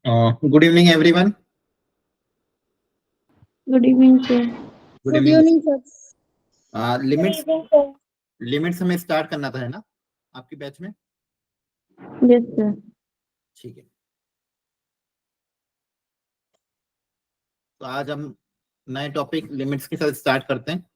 Good evening, everyone. Good evening, sir. Good Good evening. evening, sir. Limits Good evening, sir. Limits हमें start करना था, है ना, आपकी बैच में? Yes, sir. ठीक है, तो आज हम नए टॉपिक लिमिट्स के साथ स्टार्ट करते हैं।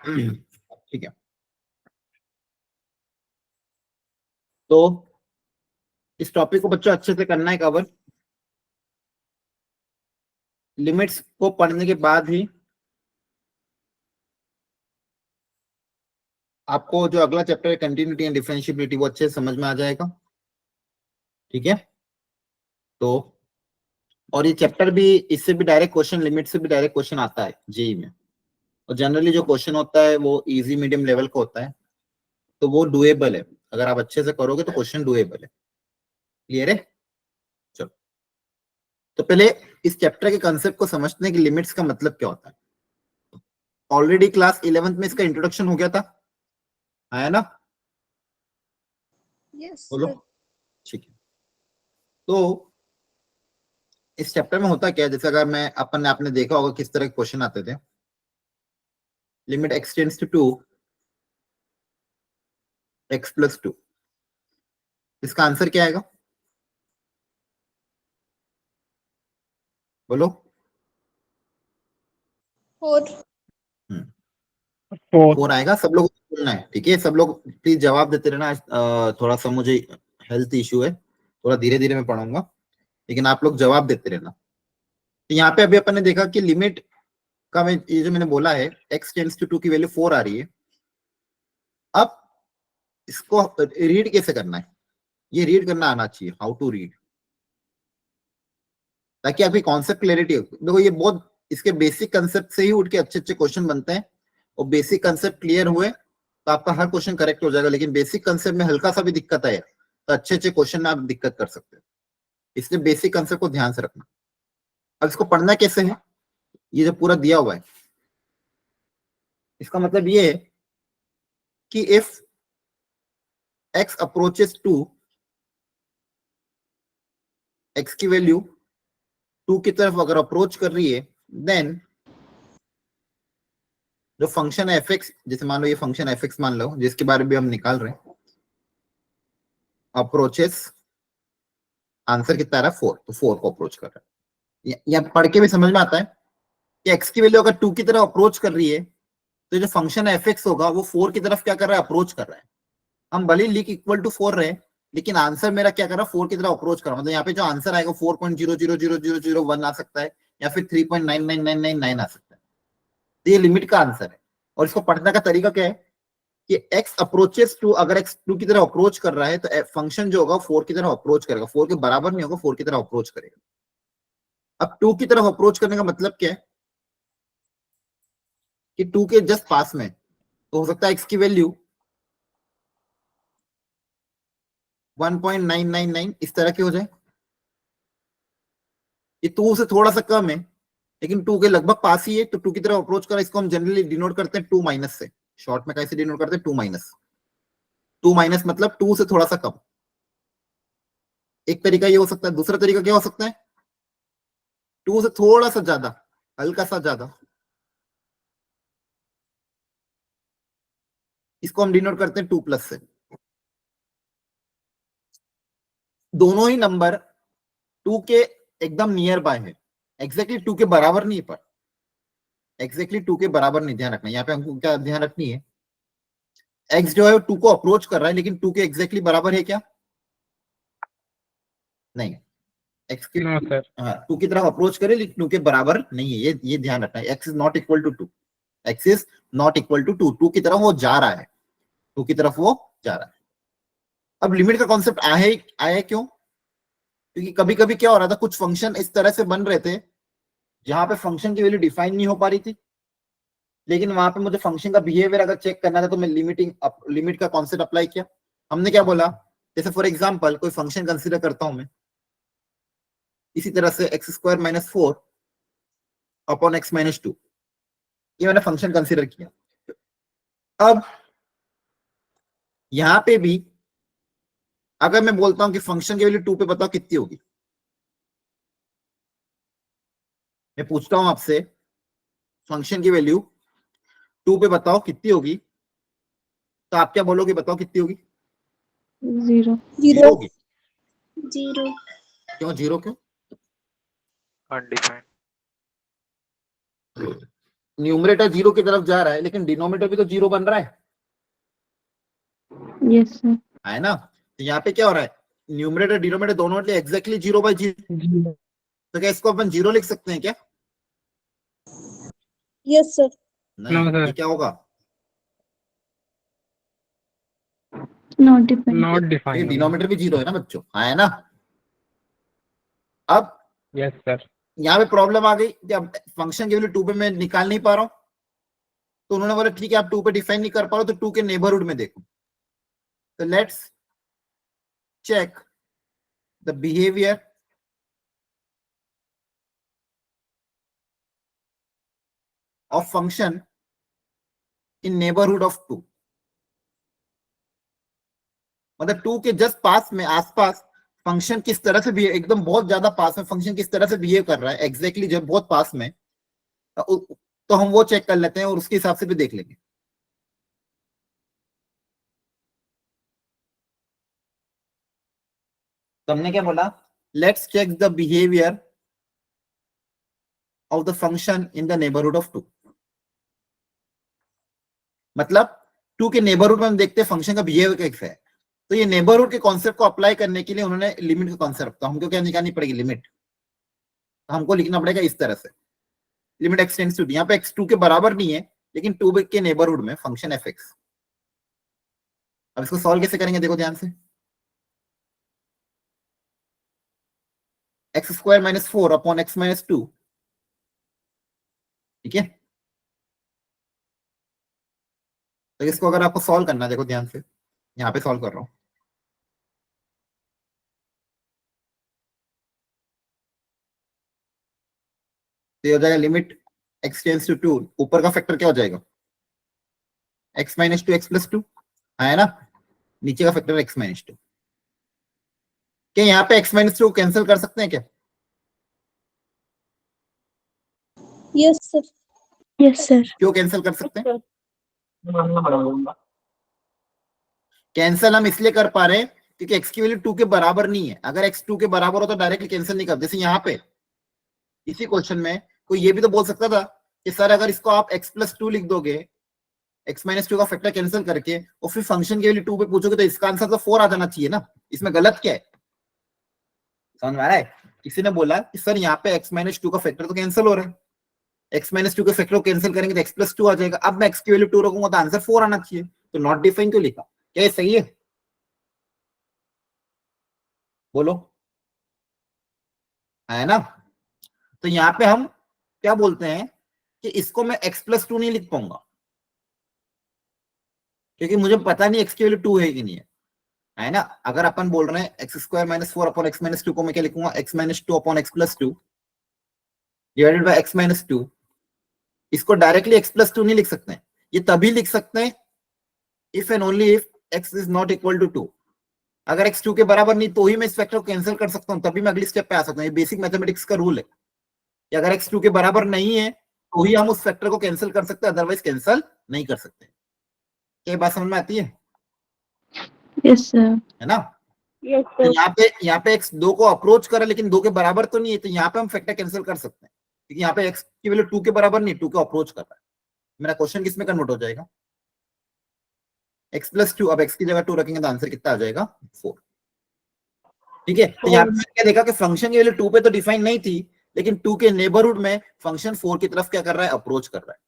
ठीक है, तो इस टॉपिक को बच्चों अच्छे से करना है कवर। लिमिट्स को पढ़ने के बाद ही आपको जो अगला चैप्टर है कंटिन्यूटी एंड डिफरेंशिएबिलिटी वो अच्छे से समझ में आ जाएगा। ठीक है, तो और ये चैप्टर भी, इससे भी डायरेक्ट क्वेश्चन, लिमिट से भी डायरेक्ट क्वेश्चन आता है जेई में, और जनरली जो क्वेश्चन होता है वो इजी मीडियम लेवल का होता है, तो वो डुएबल है। अगर आप अच्छे से करोगे तो क्वेश्चन डुएबल है। क्लियर है? चलो, तो पहले इस चैप्टर के कंसेप्ट को समझते हैं कि लिमिट्स का मतलब क्या होता है। ऑलरेडी क्लास 11th में इसका इंट्रोडक्शन हो गया था, आया ना? Yes, बोलो। sir. ठीक है, तो इस चैप्टर में होता क्या है, जैसे अगर मैं आपने देखा होगा किस तरह के क्वेश्चन आते थे। Limit x tends to 2 x + 2, इसका आंसर क्या आएगा? बोलो। 4. 4 आएगा। सब लोग बोलना है, ठीक है? सब लोग प्लीज जवाब देते रहना। थोड़ा सा मुझे हेल्थ इश्यू है, थोड़ा धीरे धीरे मैं पढ़ाऊंगा, लेकिन आप लोग जवाब देते रहना। तो यहाँ पे अभी अपन ने देखा कि लिमिट का ये जो मैंने बोला है x टेंड्स टू 2 की वैल्यू 4 आ रही है। अब इसको रीड कैसे करना है, ये रीड करना आना चाहिए, हाउ टू रीड, ताकि आपकी कॉन्सेप्ट क्लैरिटी हो। देखो ये बहुत, इसके बेसिक कंसेप्ट से ही उठ के अच्छे अच्छे क्वेश्चन बनते हैं, और बेसिक कंसेप्ट क्लियर हुए तो आपका हर क्वेश्चन करेक्ट हो जाएगा। लेकिन बेसिक कंसेप्ट में हल्का सा भी दिक्कत है तो अच्छे अच्छे क्वेश्चन में आप दिक्कत कर सकते हो, इसलिए बेसिक कंसेप्ट को ध्यान से रखना। अब इसको पढ़ना कैसे है, ये जो पूरा दिया हुआ है, इसका मतलब ये है कि if x approaches to, x की वैल्यू 2 की तरफ अगर अप्रोच कर रही है, देन जो फंक्शन है एफ एक्स, जैसे मान लो ये फंक्शन एफ एक्स मान लो, जिसके बारे में हम निकाल रहे हैं, अप्रोचेस, आंसर कितना आ रहा है 4, तो 4 को अप्रोच कर रहा है। यहाँ पढ़ के भी समझ में आता है कि x की वैल्यू अगर 2 की तरफ अप्रोच कर रही है, तो जो फंक्शन एफ एक्स होगा वो 4 की तरफ क्या कर रहा है, अप्रोच कर रहा है। हम भले लिख इक्वल टू 4 रहे, लेकिन आंसर मेरा क्या कर रहा है, 4 की तरफ अप्रोच कर रहा है। मतलब यहाँ पे जो आंसर आएगा 4.000001 आ सकता है, या फिर 3.99999 आ सकता है। तो ये लिमिट का आंसर है। और इसको पढ़ने का तरीका क्या है कि x अप्रोचेस टू, अगर x 2 की तरफ अप्रोच कर रहा है तो फंक्शन जो होगा 4 की तरफ अप्रोच करेगा। 4 के बराबर नहीं होगा, 4 की तरफ अप्रोच करेगा। अब 2 की तरफ अप्रोच करने का मतलब क्या है कि 2 के जस्ट पास में, तो हो सकता है x की वैल्यू 1.999 इस तरह की हो जाए। ये 2 से थोड़ा सा कम है, लेकिन 2 के लगभग पास ही है, तो 2 की तरफ अप्रोच करा। इसको हम जनरली डिनोट करते हैं 2 माइनस से। शॉर्ट में कैसे डिनोट करते हैं, 2 माइनस। 2 माइनस मतलब 2 से थोड़ा सा कम। एक तरीका ये हो सकता है। दूसरा तरीका क्या हो सकता है, 2 से थोड़ा सा ज्यादा, हल्का सा ज्यादा। इसको हम डिनोट करते हैं 2+ से। दोनों ही नंबर 2 के एकदम नियर बाय है, एग्जैक्टली 2 के बराबर नहीं, पर एग्जैक्टली 2 के बराबर नहीं। ध्यान रखना, यहाँ पे हमको क्या ध्यान रखनी है, x जो है 2 को अप्रोच कर रहा है, लेकिन 2 के एग्जैक्टली बराबर है क्या, नहीं। x की, हाँ, 2 की तरफ अप्रोच करे लेकिन 2 के बराबर नहीं है, ये ध्यान रखना है। x is not equal to 2, x is not equal to 2। 2 की तरफ वो जा रहा है, 2 की तरफ वो जा रहा है। अब लिमिट का कॉन्सेप्ट आया क्यों, क्योंकि कभी कभी क्या हो रहा था, कुछ फंक्शन इस तरह से बन रहे थे जहां पे फंक्शन की वैल्यू डिफाइन नहीं हो पा रही थी, लेकिन वहां पे मुझे फंक्शन का बिहेवियर अगर चेक करना था, तो मैं लिमिट का कॉन्सेप्ट अप्लाई किया। हमने क्या बोला, जैसे फॉर एग्जाम्पल कोई फंक्शन कंसिडर करता हूं मैं इसी तरह से x square minus 4 upon x minus 2, ये मैंने फंक्शन कंसिडर किया। अब यहां पे भी अगर मैं बोलता हूं कि फंक्शन की वैल्यू 2 पे बताओ कितनी होगी, मैं पूछता हूं आपसे फंक्शन की वैल्यू 2 पे बताओ कितनी होगी, तो आप क्या बोलोगे, बताओ कितनी होगी? 0. जीरो होगी। जीरो क्यों जीरो, क्यों? अनडिफाइंड। न्यूमरेटर जीरो की तरफ जा रहा है लेकिन डिनोमिनेटर भी तो जीरो बन रहा Yes, sir. है ना? तो यहाँ पे क्या हो रहा है, न्यूमरेटर डिनोमिनेटर दोनों एग्जैक्टली 0/0, तो क्या इसको अपन जीरो लिख सकते हैं क्या? यस सर नहीं, No, sir. ये क्या होगा? Not dependent. Not ये defined. डिनोमिनेटर भी जीरो है ना बच्चों, है ना? अब Yes, sir. यहाँ पे प्रॉब्लम आ गई कि अब फंक्शन की वैल्यू 2 पे मैं निकाल नहीं पा रहा हूँ, तो उन्होंने बोला ठीक है आप 2 पे डिफाइन नहीं कर पा रहे हो तो 2 के नेबरहुड में देखो। तो let's check the behaviour of function in neighbourhood of 2, मतलब 2 के जस्ट पास में, आसपास फंक्शन किस तरह से बिहेव, एकदम बहुत ज्यादा पास में फंक्शन किस तरह से बिहेव कर रहा है एग्जैक्टली जब बहुत पास में, तो हम वो चेक कर लेते हैं और उसके हिसाब से भी देख लेंगे। तो हमने क्या बोला, let's check the behaviour of the function in the neighbourhood of 2, मतलब 2 के नेबरहुड में हम देखते हैं फंक्शन का बिहेवियर कैसा है। तो ये नेबरहुड के कॉन्सेप्ट को अप्लाई करने के लिए उन्होंने लिमिट का कॉन्सेप्ट, तो हमको क्या निकालनी पड़ेगी, लिमिट। तो हमको लिखना पड़ेगा इस तरह से, limit x tends to d, यहाँ पे एक्स 2 के बराबर नहीं है लेकिन 2 के नेबरहुड में फंक्शन एफ एक्स। अब इसको सॉल्व कैसे करेंगे, देखो ध्यान से, x square minus 4 upon x minus 2, ठीक है? तो इसको अगर आपको सॉल्व करना है, देखो ध्यान से, यहाँ पे सॉल्व कर रहा हूं, तो ये हो जाएगा लिमिट एक्स टेंड्स टू 2, ऊपर का फैक्टर क्या हो जाएगा, एक्स माइनस 2 एक्स प्लस 2, है ना? नीचे का फैक्टर एक्स माइनस 2। क्या यहाँ पे एक्स माइनस 2 कैंसिल कर सकते हैं क्या? Yes sir Yes, sir. क्यों कैंसिल कर सकते हैं? कैंसिल हम इसलिए कर पा रहे हैं क्योंकि एक्स की वैल्यू 2 के बराबर नहीं है। अगर एक्स 2 के बराबर हो तो डायरेक्टली कैंसिल नहीं कर, जैसे यहाँ पे इसी क्वेश्चन में कोई ये भी तो बोल सकता था कि सर अगर इसको आप एक्स प्लस 2 लिख दोगे, एक्स माइनस 2 का फैक्टर कैंसिल करके, और फिर फंक्शन की वैल्यू 2 पे पूछोगे तो इसका आंसर तो 4 आ जाना चाहिए ना, इसमें गलत क्या है? समझ में आ रहा है? किसी ने बोला कि सर यहाँ पे एक्स माइनस 2 का फैक्टर तो कैंसिल हो रहा है, एक्स माइनस 2 के फैक्टर को कैंसिल करेंगे तो एक्स प्लस 2 आ जाएगा, अब मैं एक्स की वैल्यू 2 रखूंगा तो आंसर 4 आना चाहिए, तो नॉट डिफाइन क्यों लिखा? क्या ये सही है? बोलो, है ना? तो यहाँ पे हम क्या बोलते हैं कि इसको मैं एक्स प्लस 2 नहीं लिख पाऊंगा क्योंकि मुझे पता नहीं एक्स की वैल्यू 2 है कि नहीं है ना? अगर अपन बोल रहे हैं x square minus 4 upon x minus 2 को मैं क्या लिखूंगा, x minus 2 upon x plus 2 divided by x minus 2। इसको डायरेक्टली एक्स प्लस 2 नहीं लिख सकते हैं, ये तभी लिख सकते हैं if and only if x is not equal to 2। अगर एक्स 2 के बराबर नहीं तो ही मैं इस फैक्टर को कैंसिल कर सकता हूं, तभी मैं अगली स्टेप पे आ सकता हूं। ये बेसिक मैथमेटिक्स का रूल है कि अगर एक्स 2 के बराबर नहीं है तो ही हम उस फैक्टर को कैंसिल कर सकते हैं, अदरवाइज कैंसिल नहीं कर सकते। क्या बात समझ में आती है? Yes, sir. है ना? यस तो सर यहाँ पे एक्स 2 को अप्रोच कर रहा है लेकिन 2 के बराबर तो नहीं है, तो यहाँ पे हम फैक्टर कैंसिल कर सकते हैं क्योंकि यहाँ पे एक्स की वैल्यू 2 के बराबर नहीं, 2 को अप्रोच कर रहा है। मेरा क्वेश्चन किस में कन्वर्ट हो जाएगा, एक्स प्लस 2, अब एक्स की जगह 2 रखेंगे तो आंसर कितना आ जाएगा, 4। ठीक है? तो यहाँ पे मैंने क्या देखा कि फंक्शन की वैल्यू 2 पे तो डिफाइन नहीं थी लेकिन 2 के नेबरहुड में फंक्शन 4 की तरफ क्या कर रहा है, अप्रोच कर रहा है।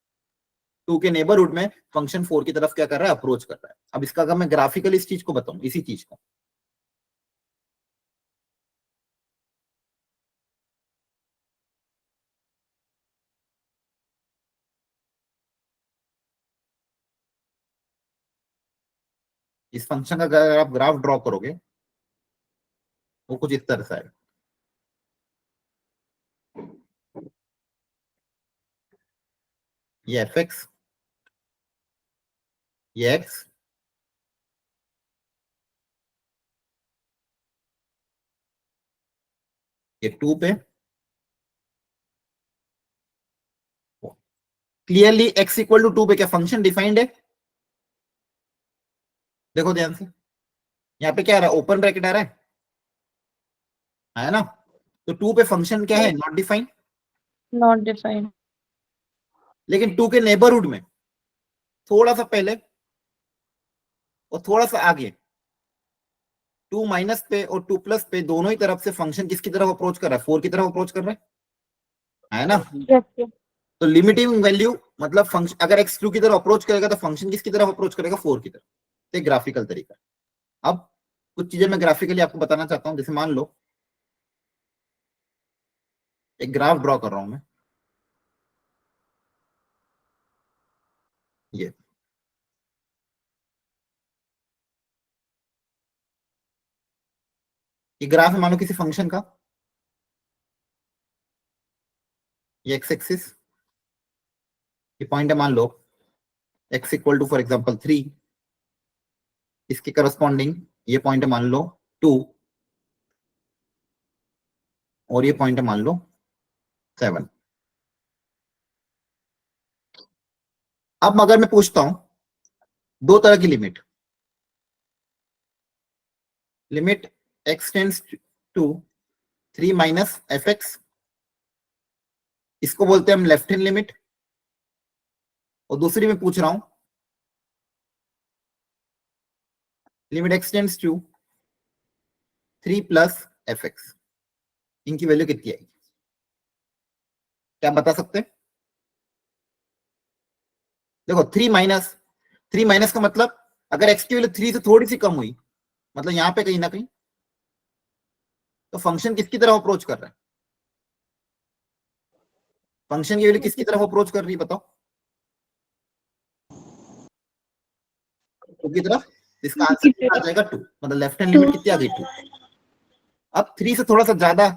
2 के नेबरहुड में फंक्शन 4 की तरफ क्या कर रहा है, अप्रोच कर रहा है। अब इसका अगर मैं ग्राफिकली इस चीज को बताऊं, इसी चीज को, इस फंक्शन का अगर आप ग्राफ ड्रॉ करोगे वो कुछ इस तरह से आएगा। ये fx, ये x, ये 2 पे, क्लियरली x इक्वल टू 2 पे क्या फंक्शन डिफाइंड है? देखो ध्यान से, यहाँ पे क्या आ रहा है, ओपन ब्रैकेट आ रहा है ना? तो 2 पे फंक्शन क्या है, नॉट डिफाइंड। Not defined. लेकिन 2 के नेबरहुड में थोड़ा सा पहले और थोड़ा सा आगे 2 माइनस पे और 2 प्लस पे दोनों ही तरफ से फंक्शन किसकी तरफ अप्रोच कर रहा है, 4 की तरफ अप्रोच कर रहा है ना? Yes, sir. तो लिमिटिंग वैल्यू मतलब फंक्शन अगर x 2 की तरफ अप्रोच करेगा तो फंक्शन किसकी तरफ अप्रोच करेगा, 4 की तरफ। तो ग्राफिकल तरीका। अब कुछ चीजें मैं ग्राफिकली आपको बताना चाहता हूं। जैसे मान लो एक ग्राफ ड्रॉ कर रहा हूं मैं, ये ग्राफ है मान लो किसी फंक्शन का, ये एक्स एक्सिस, ये पॉइंट है मान लो x equal to for example 3, इसके करस्पॉन्डिंग ये पॉइंट है मान लो 2, और ये पॉइंट है मान लो 7। अब अगर मैं पूछता हूं दो तरह की limit x tends to 3 minus f x, इसको बोलते हैं हम लेफ्ट हैंड लिमिट, और दूसरी में पूछ रहा हूं limit x tends to 3 plus f x, इनकी वैल्यू कितनी आएगी, क्या बता सकते हैं? देखो 3 माइनस का मतलब अगर x की वैल्यू 3 से थोड़ी सी कम हुई, मतलब यहां पे कहीं ना कहीं, तो फंक्शन किसकी तरफ अप्रोच कर रहा है, फंक्शन की वैल्यू किसकी तरफ अप्रोच कर रही है बताओ, टू की तरफ। इसका आंसर कितना आ जाएगा, 2, मतलब लेफ्ट हैंड लिमिट कितनी आ गई, 2। अब 3 से थोड़ा सा ज्यादा,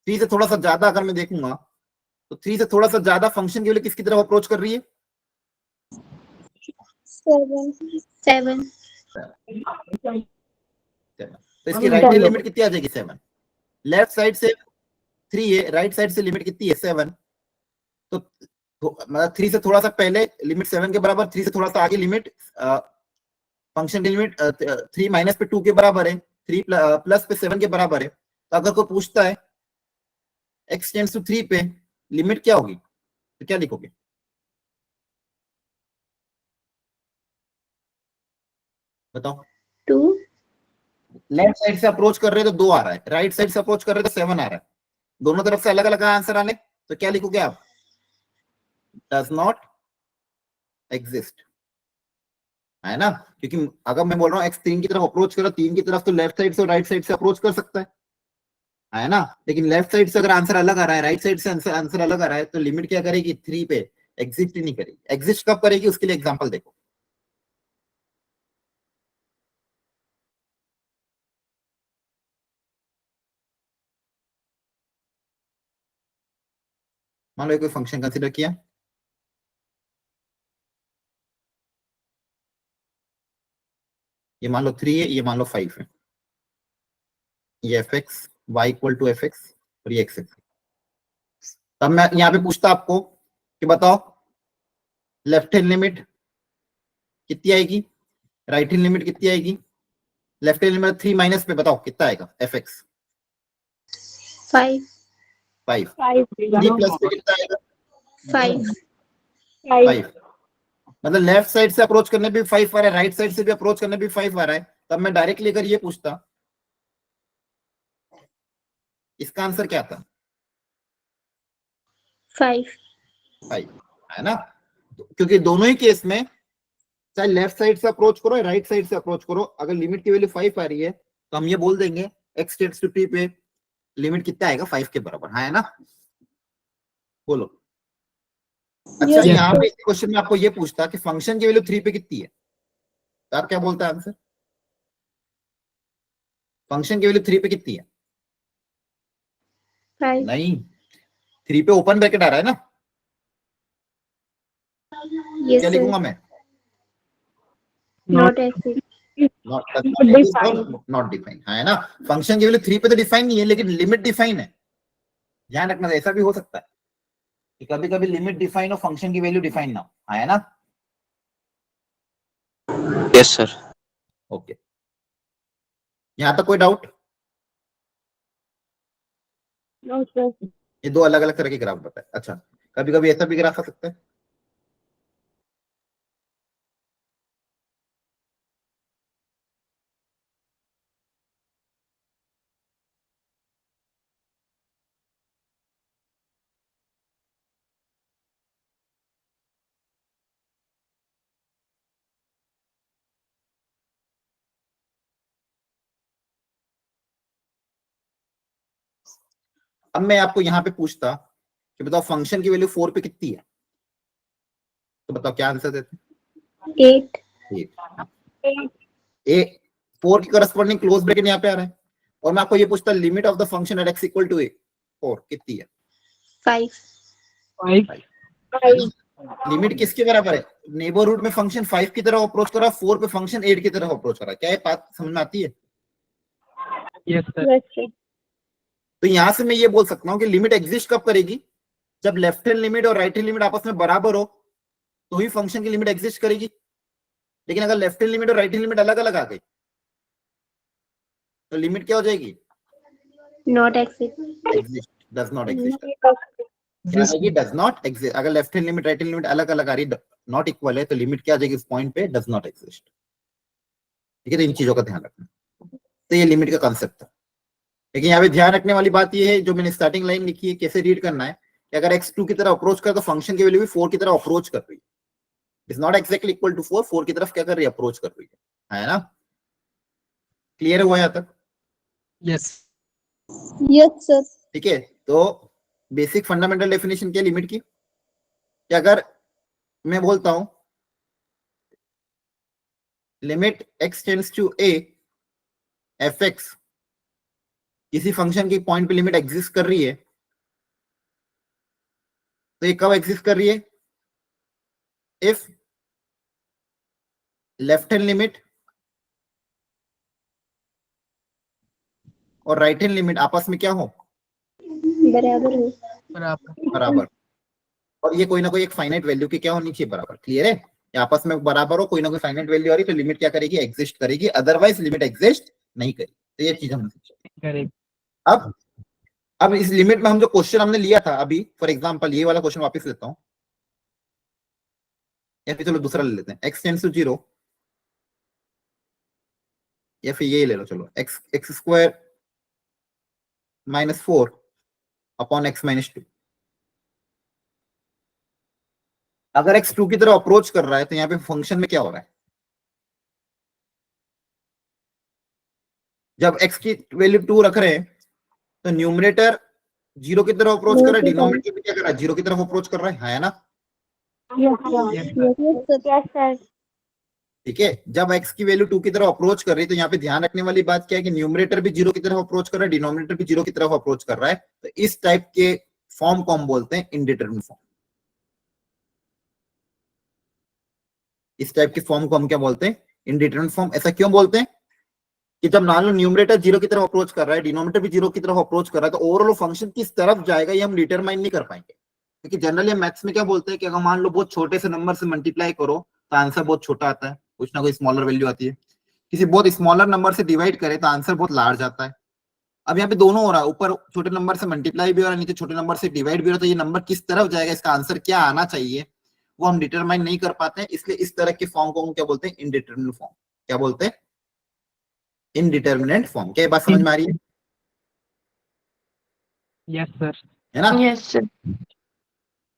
थ्री से थोड़ा सा ज्यादा अगर मैं देखूंगा तो 3 से थोड़ा सा ज्यादा फंक्शन की वैल्यू किसकी तरफ अप्रोच कर रही है, 7 तो इसकी राइट हैंड लिमिट कितनी आ जाएगी, 7। लेफ्ट साइड से 3 है, राइट साइड से लिमिट कितनी है, 7। तो मतलब 3 से थोड़ा सा पहले लिमिट 7 के बराबर, 3 से थोड़ा सा आगे लिमिट फंक्शन की लिमिट 3 माइनस पे 2 के बराबर है, 3 प्लस पे 7 के बराबर है। तो अगर कोई पूछता है x टेंड्स टू 3 पे लिमिट क्या होगी, तो क्या लिखोगे, बताओ? 2. लेफ्ट साइड से अप्रोच कर रहे हैं तो 2 आ रहा है, राइट साइड से अप्रोच कर रहे हैं तो 7 आ रहा है, दोनों तरफ से अलग अलग आंसर आने, तो क्या लिखोगे आप, डज नॉट एग्जिस्ट, है ना? क्योंकि अगर मैं बोल रहा हूँ x 3 की तरफ अप्रोच करो, 3 की तरफ, तो लेफ्ट साइड से और राइट साइड से अप्रोच कर सकता है ना? लेकिन लेफ्ट साइड से अगर आंसर अलग आ रहा है, राइट साइड से आंसर अलग आ रहा है, तो लिमिट क्या करेगी, 3 पे एग्जिस्ट ही नहीं करेगी। एग्जिस्ट कब करेगी, उसके लिए एग्जांपल देखो। मान लो कोई फंक्शन कंसीडर किया, ये मान लो 3 है, ये मान लो 5 है, ये f x y equal to f x और ये एक्स एक्स। तब मैं यहाँ पे पूछता आपको कि बताओ लेफ्ट हैंड लिमिट कितनी आएगी, राइट हैंड लिमिट कितनी आएगी। लेफ्ट हैंड लिमिट 3 माइनस पे बताओ कितना आएगा, एफ एक्स 5 5, 3 प्लस पे कितना आएगा, 5। मतलब लेफ्ट साइड से अप्रोच करने पे भी 5 आ रहा है, राइट साइड से भी अप्रोच करने पे भी 5 आ रहा है। तब मैं डायरेक्टली अगर ये पूछता, इसका आंसर क्या था, 5 है ना? क्योंकि दोनों ही केस में चाहे लेफ्ट साइड से अप्रोच करो या राइट साइड से अप्रोच करो, अगर लिमिट की वैल्यू 5 आ रही है तो हम ये बोल देंगे x टेंड्स टू t पे लिमिट कितना आएगा, 5 के बराबर, है ना? बोलो। अच्छा, Yes, यहाँ sir. पे क्वेश्चन में आपको ये पूछता कि फंक्शन की वैल्यू 3 पे कितनी है, तो आप क्या बोलते हैं आंसर? फंक्शन की वैल्यू 3 पे कितनी है? 5. नहीं, 3 पे ओपन ब्रैकेट आ रहा है ना, Yes, क्या sir. लिखूंगा मैं? Not exceed. नॉट डिफाइन है ना। फंक्शन की वैल्यू 3 पे तो डिफाइन नहीं है, लेकिन लिमिट डिफाइन है। ध्यान रखना, ऐसा भी हो सकता है कि कभी कभी लिमिट डिफाइन हो, फंक्शन की वैल्यू डिफाइन ना हो, है ना। Yes, sir. ओके, यहां तक कोई डाउट? No, sir. ये दो अलग अलग तरह के ग्राफ बताए। अच्छा, कभी कभी ऐसा भी ग्राफ आ सकता है। अब मैं आपको यहां पे पूछता कि बताओ फंक्शन की वैल्यू 4 पे कितनी है, तो बताओ क्या आंसर देते? 8. ए 4 की करस्पॉन्डिंग क्लोज ब्रैकेट यहाँ पे आ रहा है, और मैं आपको ये पूछता limit of the function at X equal to A 4 कितनी है? 5. 5। लिमिट किसके बराबर है? नेबरहुड में फंक्शन 5 की तरफ अप्रोच कर रहा है, 4 पे फंक्शन 8 की तरफ अप्रोच कर रहा है। क्या ये बात समझ में आती है? Yes, sir. Yes, sir. तो यहां से मैं ये बोल सकता हूँ कि लिमिट एग्जिस्ट कब करेगी? जब लेफ्ट हैंड लिमिट और राइट हैंड लिमिट आपस में बराबर हो, तो ही फंक्शन की लिमिट एग्जिस्ट करेगी। लेकिन अगर लेफ्ट हैंड लिमिट और राइट हैंड लिमिट अलग अलग आ गई, तो लिमिट क्या हो जाएगी? Not exceed. Exist, does not exist. क्या आएगी? Does not exist. अगर left hand limit right hand limit अलग अलग आ रही, नॉट इक्वल है, तो लिमिट क्या आ जाएगी इस पॉइंट पे? Does not exist. ठीक है, तो इन चीजों का ध्यान रखना। तो ये लिमिट का कंसेप्ट है। लेकिन यहाँ पे ध्यान रखने वाली बात ये है, जो मैंने स्टार्टिंग लाइन लिखी है, कैसे रीड करना है कि अगर x2 की तरफ अप्रोच कर, तो फंक्शन की वैल्यू भी 4 की तरफ अप्रोच कर रही है। Is not exactly equal to 4, 4 की तरफ क्या कर रही है? अप्रोच कर रही है ना। क्लियर हुआ यहाँ तक? Yes. Yes, sir. ठीक है, तो बेसिक फंडामेंटल डेफिनेशन क्या लिमिट की, कि अगर मैं बोलता हूं limit x tends to a f x, किसी फंक्शन की पॉइंट पे लिमिट एग्जिस्ट कर रही है, तो ये कब एग्जिस्ट कर रही है? इफ लेफ्ट हैंड लिमिट और राइट हैंड लिमिट आपस में क्या हो? बराबर हो. बराबर। और ये कोई ना कोई एक फाइनाइट वैल्यू की क्या होनी चाहिए? बराबर। क्लियर है? ये आपस में बराबर हो, कोई ना कोई फाइनाइट वैल्यू आ रही, तो लिमिट क्या करेगी? एग्जिस्ट करेगी, अदरवाइज लिमिट एग्जिस्ट नहीं करेगी। तो ये चीज हम Correct. अब इस लिमिट में हम जो क्वेश्चन हमने लिया था अभी, फॉर एग्जांपल ये वाला क्वेश्चन वापस लेता हूं, या फिर चलो दूसरा ले लेते हैं, x टेंड्स टू 0, या फिर ये ले लो, चलो एक्स स्क्वायर -4 अपॉन x -2। अगर x 2 की तरफ अप्रोच कर रहा है, तो यहाँ पे फंक्शन में क्या हो रहा है? जब x की वैल्यू 2 रख रहे हैं, तो न्यूमरेटर 0 की तरफ अप्रोच कर रहा है, डिनोमिनेटर भी क्या कर रहा है? 0 की तरफ अप्रोच कर रहा है ना। Yes, sir. Yes, sir. Yes, sir. ठीक है, जब x की वैल्यू 2 की तरफ अप्रोच कर रही है, तो यहाँ पे ध्यान रखने वाली बात क्या है कि न्यूमरेटर भी 0 की तरफ अप्रोच कर रहा है, डिनोमिनेटर भी 0 की तरफ अप्रोच कर रहा है। तो इस टाइप के फॉर्म को हम बोलते हैं इनडिटरमिनेट फॉर्म। इस टाइप के फॉर्म को हम क्या बोलते हैं? Indeterminate form. ऐसा क्यों बोलते हैं कि जब मान लो न्यूमरेटर 0 की तरफ अप्रोच कर रहा है, डिनोमिनेटर भी 0 की तरफ अप्रोच कर रहा है, तो ओवरऑल फंक्शन किस तरफ जाएगा ये हम डिटरमाइन नहीं कर पाएंगे। क्योंकि जनरली मैथ्स में क्या बोलते हैं कि अगर मान लो बहुत छोटे से नंबर से मल्टीप्लाई करो, तो आंसर बहुत छोटा आता है, कुछ ना कोई स्मॉलर वैल्यू आती है। किसी बहुत स्मॉलर नंबर से डिवाइड करे तो आंसर बहुत लार्ज आता है। अब यहाँ पे दोनों हो रहा है, ऊपर छोटे नंबर से मल्टीप्लाई भी हो रहा है, नीचे छोटे नंबर से डिवाइड भी हो रहा है, तो ये नंबर किस तरफ जाएगा, इसका आंसर क्या आना चाहिए, वो हम डिटरमाइन नहीं कर पाते हैं। इसलिए इस तरह के फॉर्म को हम क्या बोलते हैं? Indeterminate form. क्या बोलते हैं? Indeterminate form. क्या ये बात समझ में आ रही है? Yes, sir. है ना। Yes, sir.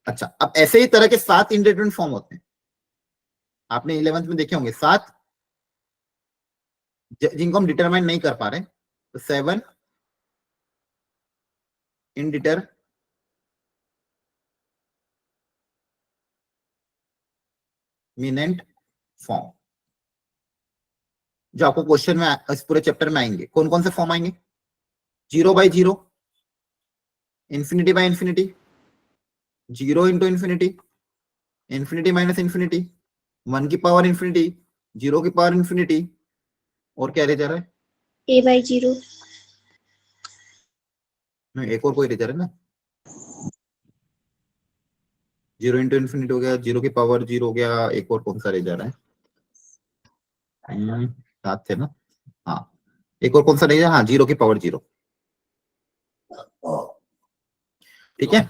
अच्छा, अब ऐसे ही तरह के 7 इनडिटरमिनेट फॉर्म होते हैं, आपने 11th में देखे होंगे 7, जिनको हम डिटरमाइन नहीं कर पा रहे। तो 7 इनडिटरमिनेट मिनेंट फॉर्म जो आपको क्वेश्चन में इस पूरे चैप्टर में आएंगे। कौन कौन से फॉर्म आएंगे? 0/0, infinity by infinity, 0 into infinity, infinity minus infinity, 1 की पावर इंफिनिटी, 0 की पावर इंफिनिटी, और क्या रह जा रहा है? A/0. नहीं, एक और कोई रह जा रहा है ना। 0 इंटू इंफिनिटी हो गया, 0 की पावर 0 हो गया, एक और कौन सा रह जा रहा है? 7 थे ना। हाँ, एक और कौन सा रह जा? हाँ, 0 की पावर 0। ठीक है,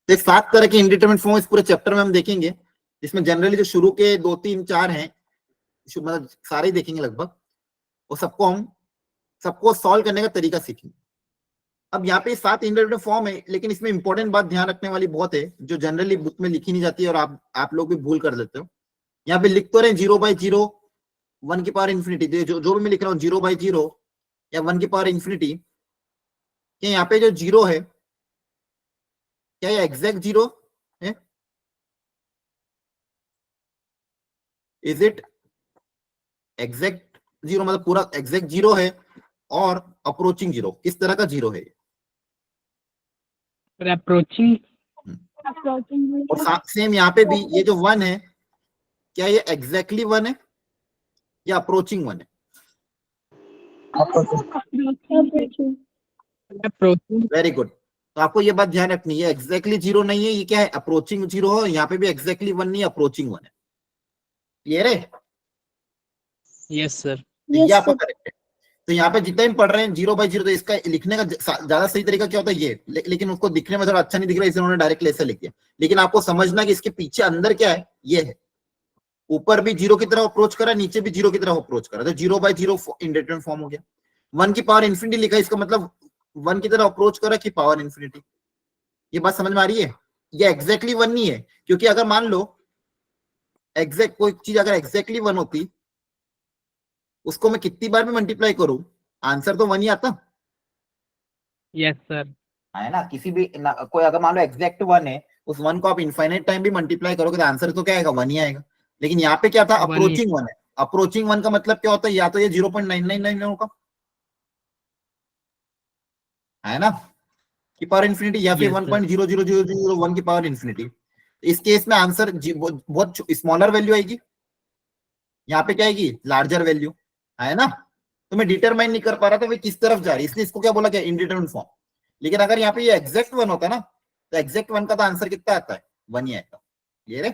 तो 7 तरह के इंडिटरमिनेट फॉर्म इस पूरे चैप्टर में हम देखेंगे, जिसमें जनरली जो शुरू के 2 3 4 हैं, मतलब सारे ही देखेंगे लगभग, और सबको सॉल्व करने का तरीका सीखेंगे। अब यहाँ पे 7 इंडिटरमिनेट फॉर्म है, लेकिन इसमें इंपॉर्टेंट बात ध्यान रखने वाली बहुत है, जो जनरली बुक में लिखी नहीं जाती है और आप लोग भी भूल कर देते हो। यहाँ पे लिख तो रहे 0/0, 1 की पावर इंफिनिटी, जो भी मैं लिख रहा हूँ 0/0 या 1 की पावर इंफिनिटी, यहाँ पे जो 0 है, क्या ये एग्जैक्ट 0 है? Is it exact 0? मतलब पूरा एग्जैक्ट 0 है और अप्रोचिंग 0? किस तरह का 0 है? अप्रोचिंग। Approaching. और सेम यहाँ पे भी ये जो 1 है, क्या ये एग्जैक्टली 1 है या अप्रोचिंग 1 है? Approaching. अप्रोचिंग। Very good. तो आपको ये बात ध्यान रखनी है, एग्जैक्टली 0 नहीं है, ये क्या है? अप्रोचिंग 0 है। यहाँ पे भी एग्जैक्टली 1 नहीं, अप्रोचिंग 1 है। क्लियर है? Yes sir. ये Yes, आपका sir. करेक्ट है। तो यहाँ पे जितना भी पढ़ रहे हैं 0/0, तो इसका लिखने का ज्यादा सही तरीका क्या होता है? ये लेकिन उसको दिखने में थोड़ा अच्छा नहीं दिख रहा है, इसलिए उन्होंने डायरेक्ट ऐसे लिख दिया। लेकिन आपको समझना कि इसके पीछे अंदर क्या है, ये है। ऊपर भी 0 की तरफ अप्रोच करा, नीचे भी 0 की तरफ अप्रोच करा, तो 0/0 इंडिटरमिनेट फॉर्म हो गया। 1 की पावर इंफिनिटी लिखा, इसका मतलब 1 की तरफ अप्रोच करा कि पावर इंफिनिटी। ये बात समझ में आ रही है? ये एग्जैक्टली 1 नहीं है, क्योंकि अगर मान लो एग्जैक्ट कोई चीज अगर एग्जैक्टली 1 होती, उसको मैं कितनी बार भी मल्टीप्लाई करूं, आंसर तो 1 ही आता यस सर। है ना। किसी भी कोई अगर मान लो एग्जैक्ट 1 है, उस 1 को आप इनफाइनाइट टाइम भी मल्टीप्लाई करोगे तो आंसर तो क्या आएगा? 1 ही आएगा। लेकिन यहाँ पे क्या था? 1 ही। अप्रोचिंग 1 है। अप्रोचिंग 1 का मतलब क्या होता है? या तो ये 0.999 होगा, है ना, की पावर इंफिनिटी, या फिर Yes, sir. 1.00001 की पावर इंफिनिटी। इस केस में आंसर बहुत स्मॉलर वैल्यू आएगी, यहाँ पे क्या आएगी? लार्जर वैल्यू, है ना। तो मैं डिटरमाइन नहीं कर पा रहा था वे किस तरफ जा रही, इसलिए इसको क्या बोला गया? Indeterminate form. लेकिन अगर यहाँ पे ये एग्जैक्ट 1 होता ना, तो एग्जैक्ट 1 का तो आंसर कितना आता है? 1 ही आएगा। क्लियर है?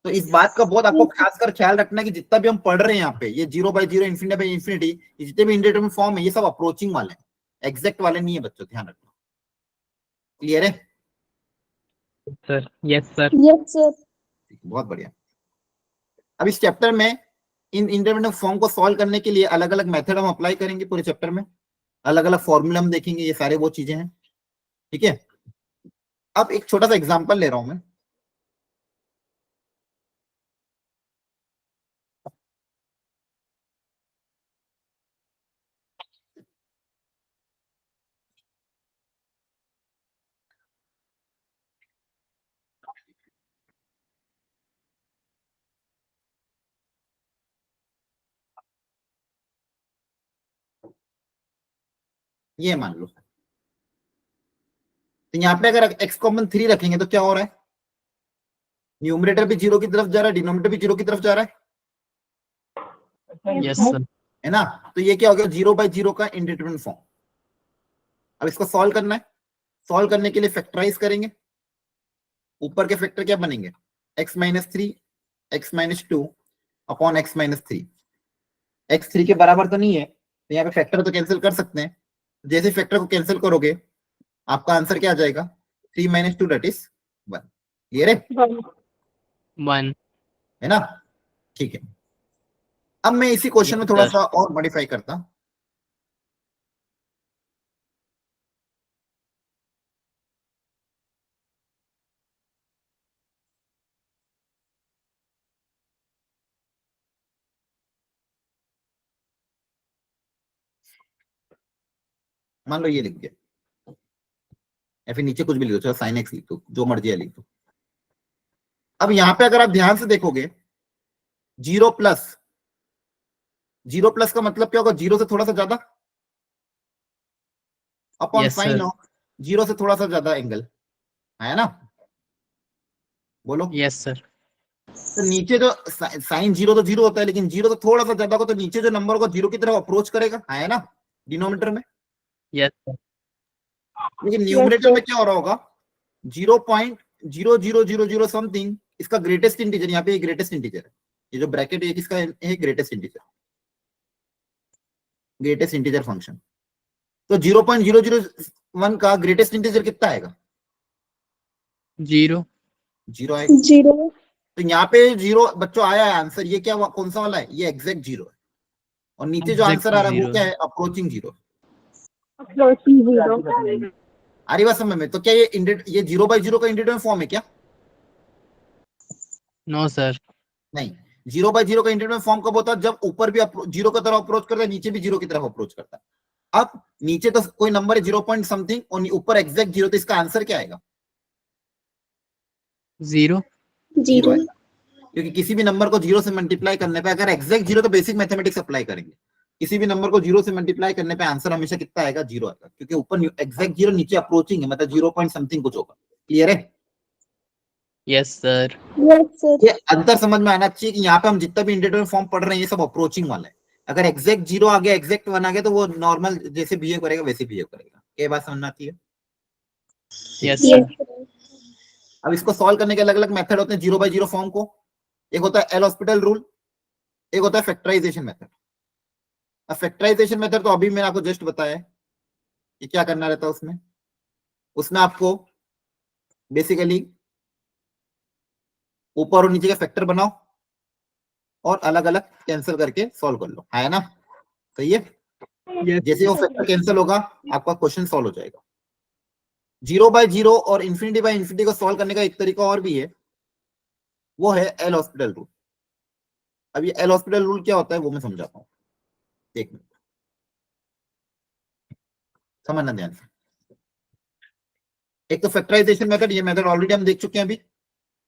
तो इस बात का बहुत आपको खासकर ख्याल रखना है कि जितना भी हम पढ़ रहे हैं यहाँ पे, ये 0/0, इंफिनिटी बाय इंफिनिटी, जितने भी इंडिटरमिनेट फॉर्म है, ये सब अप्रोचिंग वाले हैं, एग्जैक्ट वाले नहीं है बच्चों, ध्यान रखना। क्लियर है? Sir yes sir. Yes, sir. बहुत बढ़िया। अब इस चैप्टर में इन इंडिटरमिनेट फॉर्म को सॉल्व करने के लिए अलग अलग मेथड हम अप्लाई करेंगे पूरे चैप्टर में, अलग अलग फॉर्मूला हम देखेंगे, ये सारे वो चीजें हैं। ठीक है, अब एक छोटा सा एग्जांपल ले रहा हूं मैं। ये मान लो, तो यहाँ पे अगर x कॉमन 3 रखेंगे तो क्या हो रहा है? न्यूमरेटर भी 0 की तरफ जा रहा है, डिनोमिनेटर भी 0 की तरफ जा रहा यस सर। है ना। तो ये क्या हो गया? 0/0 का इंडिटरमिनेट फॉर्म। अब इसको सॉल्व करना है। सॉल्व करने के लिए फैक्टराइज करेंगे। ऊपर के फैक्टर क्या बनेंगे? x-3 x-2 upon x-3। x 3 के बराबर तो नहीं है, तो यहाँ पे फैक्टर तो कैंसिल कर सकते हैं। जैसे फैक्टर को कैंसिल करोगे, आपका आंसर क्या आ जाएगा? 3 - 2 दैट इज 1। क्लियर है? 1। है ना। ठीक है, अब मैं इसी क्वेश्चन में थोड़ा Yes, सा और मॉडिफाई करता हूं। मान लो ये लिख दिया, या फिर नीचे कुछ भी लिख दो, चलो sin x लिख दो, जो मर्जी है लिख दो। अब यहां पे अगर आप ध्यान से देखोगे, 0+, 0+ का मतलब क्या होगा? 0 से थोड़ा सा ज्यादा, upon Yes, sine sir. Of 0 से थोड़ा सा ज्यादा एंगल, है ना? बोलो। Yes, sir. तो नीचे जो साइन 0 तो 0 होता है, लेकिन 0 तो थोड़ा सा ज्यादा को, तो नीचे जो नंबर को 0 की तरफ अप्रोच करेगा, है ना, डिनोमिनेटर में। Yes, sir. लेकिन न्यूमरेटर sir. में क्या हो रहा होगा? 0.0000 समथिंग, इसका ग्रेटेस्ट इंटीजर, यहाँ पे ग्रेटेस्ट इंटीजर है, ये जो ब्रैकेट है किसका है? Greatest integer, greatest integer function. तो 0.001 का ग्रेटेस्ट इंटीजर कितना आएगा? 0. 0 आएगा। 0. तो यहाँ पे 0 बच्चों आया है आंसर, ये क्या कौन सा वाला है? ये एग्जैक्ट 0 है। और नीचे जो Exact आंसर आ रहा है वो 0. क्या है? अप्रोचिंग 0। Approaching 0. आ रही बात समझ में? तो क्या ये 0/0 का इंटीजर फॉर्म है क्या? No, sir. नहीं, 0/0 का इंटीजर फॉर्म कब होता है? जब ऊपर भी 0 की तरफ अप्रोच करता है, नीचे भी 0 की तरफ अप्रोच करता है। अब नीचे तो कोई नंबर है 0 पॉइंट समथिंग, और ऊपर एग्जैक्ट 0, तो इसका आंसर क्या आएगा? 0. 0. है, क्योंकि किसी भी नंबर को 0 से मल्टीप्लाई करने पे, अगर एग्जैक्ट 0 तो बेसिक मैथमेटिक्स अप्लाई करेंगे, किसी भी नंबर को 0 से मल्टीप्लाई करने पे आंसर हमेशा कितना आएगा? 0 आएगा, क्योंकि ऊपर एग्जैक्ट 0, नीचे अप्रोचिंग है, मतलब 0 पॉइंट समथिंग कुछ होगा। क्लियर है? Yes, sir. Yes, sir. ये अंतर समझ में आना चाहिए कि यहाँ पे हम जितना भी इंटीजर फॉर्म पढ़ रहे हैं ये सब अप्रोचिंग वाला है। अगर एग्जैक्ट 0 आ गया, एग्जैक्ट 1 आ गया, तो वो नॉर्मल जैसे बिहेव करेगा वैसे बिहेव करेगा। क्या बात समझ में आती है? Yes, Yes, sir. sir. अब इसको सॉल्व करने के अलग अलग मेथड होते हैं 0/0 फॉर्म को। एक होता है एल हॉस्पिटल रूल, एक होता है फैक्टराइजेशन मेथड। अब फैक्टराइजेशन मेथड तो अभी मैंने आपको जस्ट बताया है कि क्या करना रहता है उसमें। उसमें आपको बेसिकली ऊपर और नीचे का फैक्टर बनाओ और अलग अलग कैंसिल करके सॉल्व कर लो, है ना? सही है? Yes. जैसे वो फैक्टर कैंसिल होगा आपका क्वेश्चन सॉल्व हो जाएगा। 0/0 और इंफिनिटी को सॉल्व करने का एक तरीका और भी है, वो है एल हॉस्पिटल रूल। अब ये एल हॉस्पिटल रूल क्या होता है वो मैं समझाता हूँ, एक मिनट समझना ध्यान से। एक तो फैक्टराइजेशन मेथड, ये मेथड ऑलरेडी हम देख चुके हैं अभी।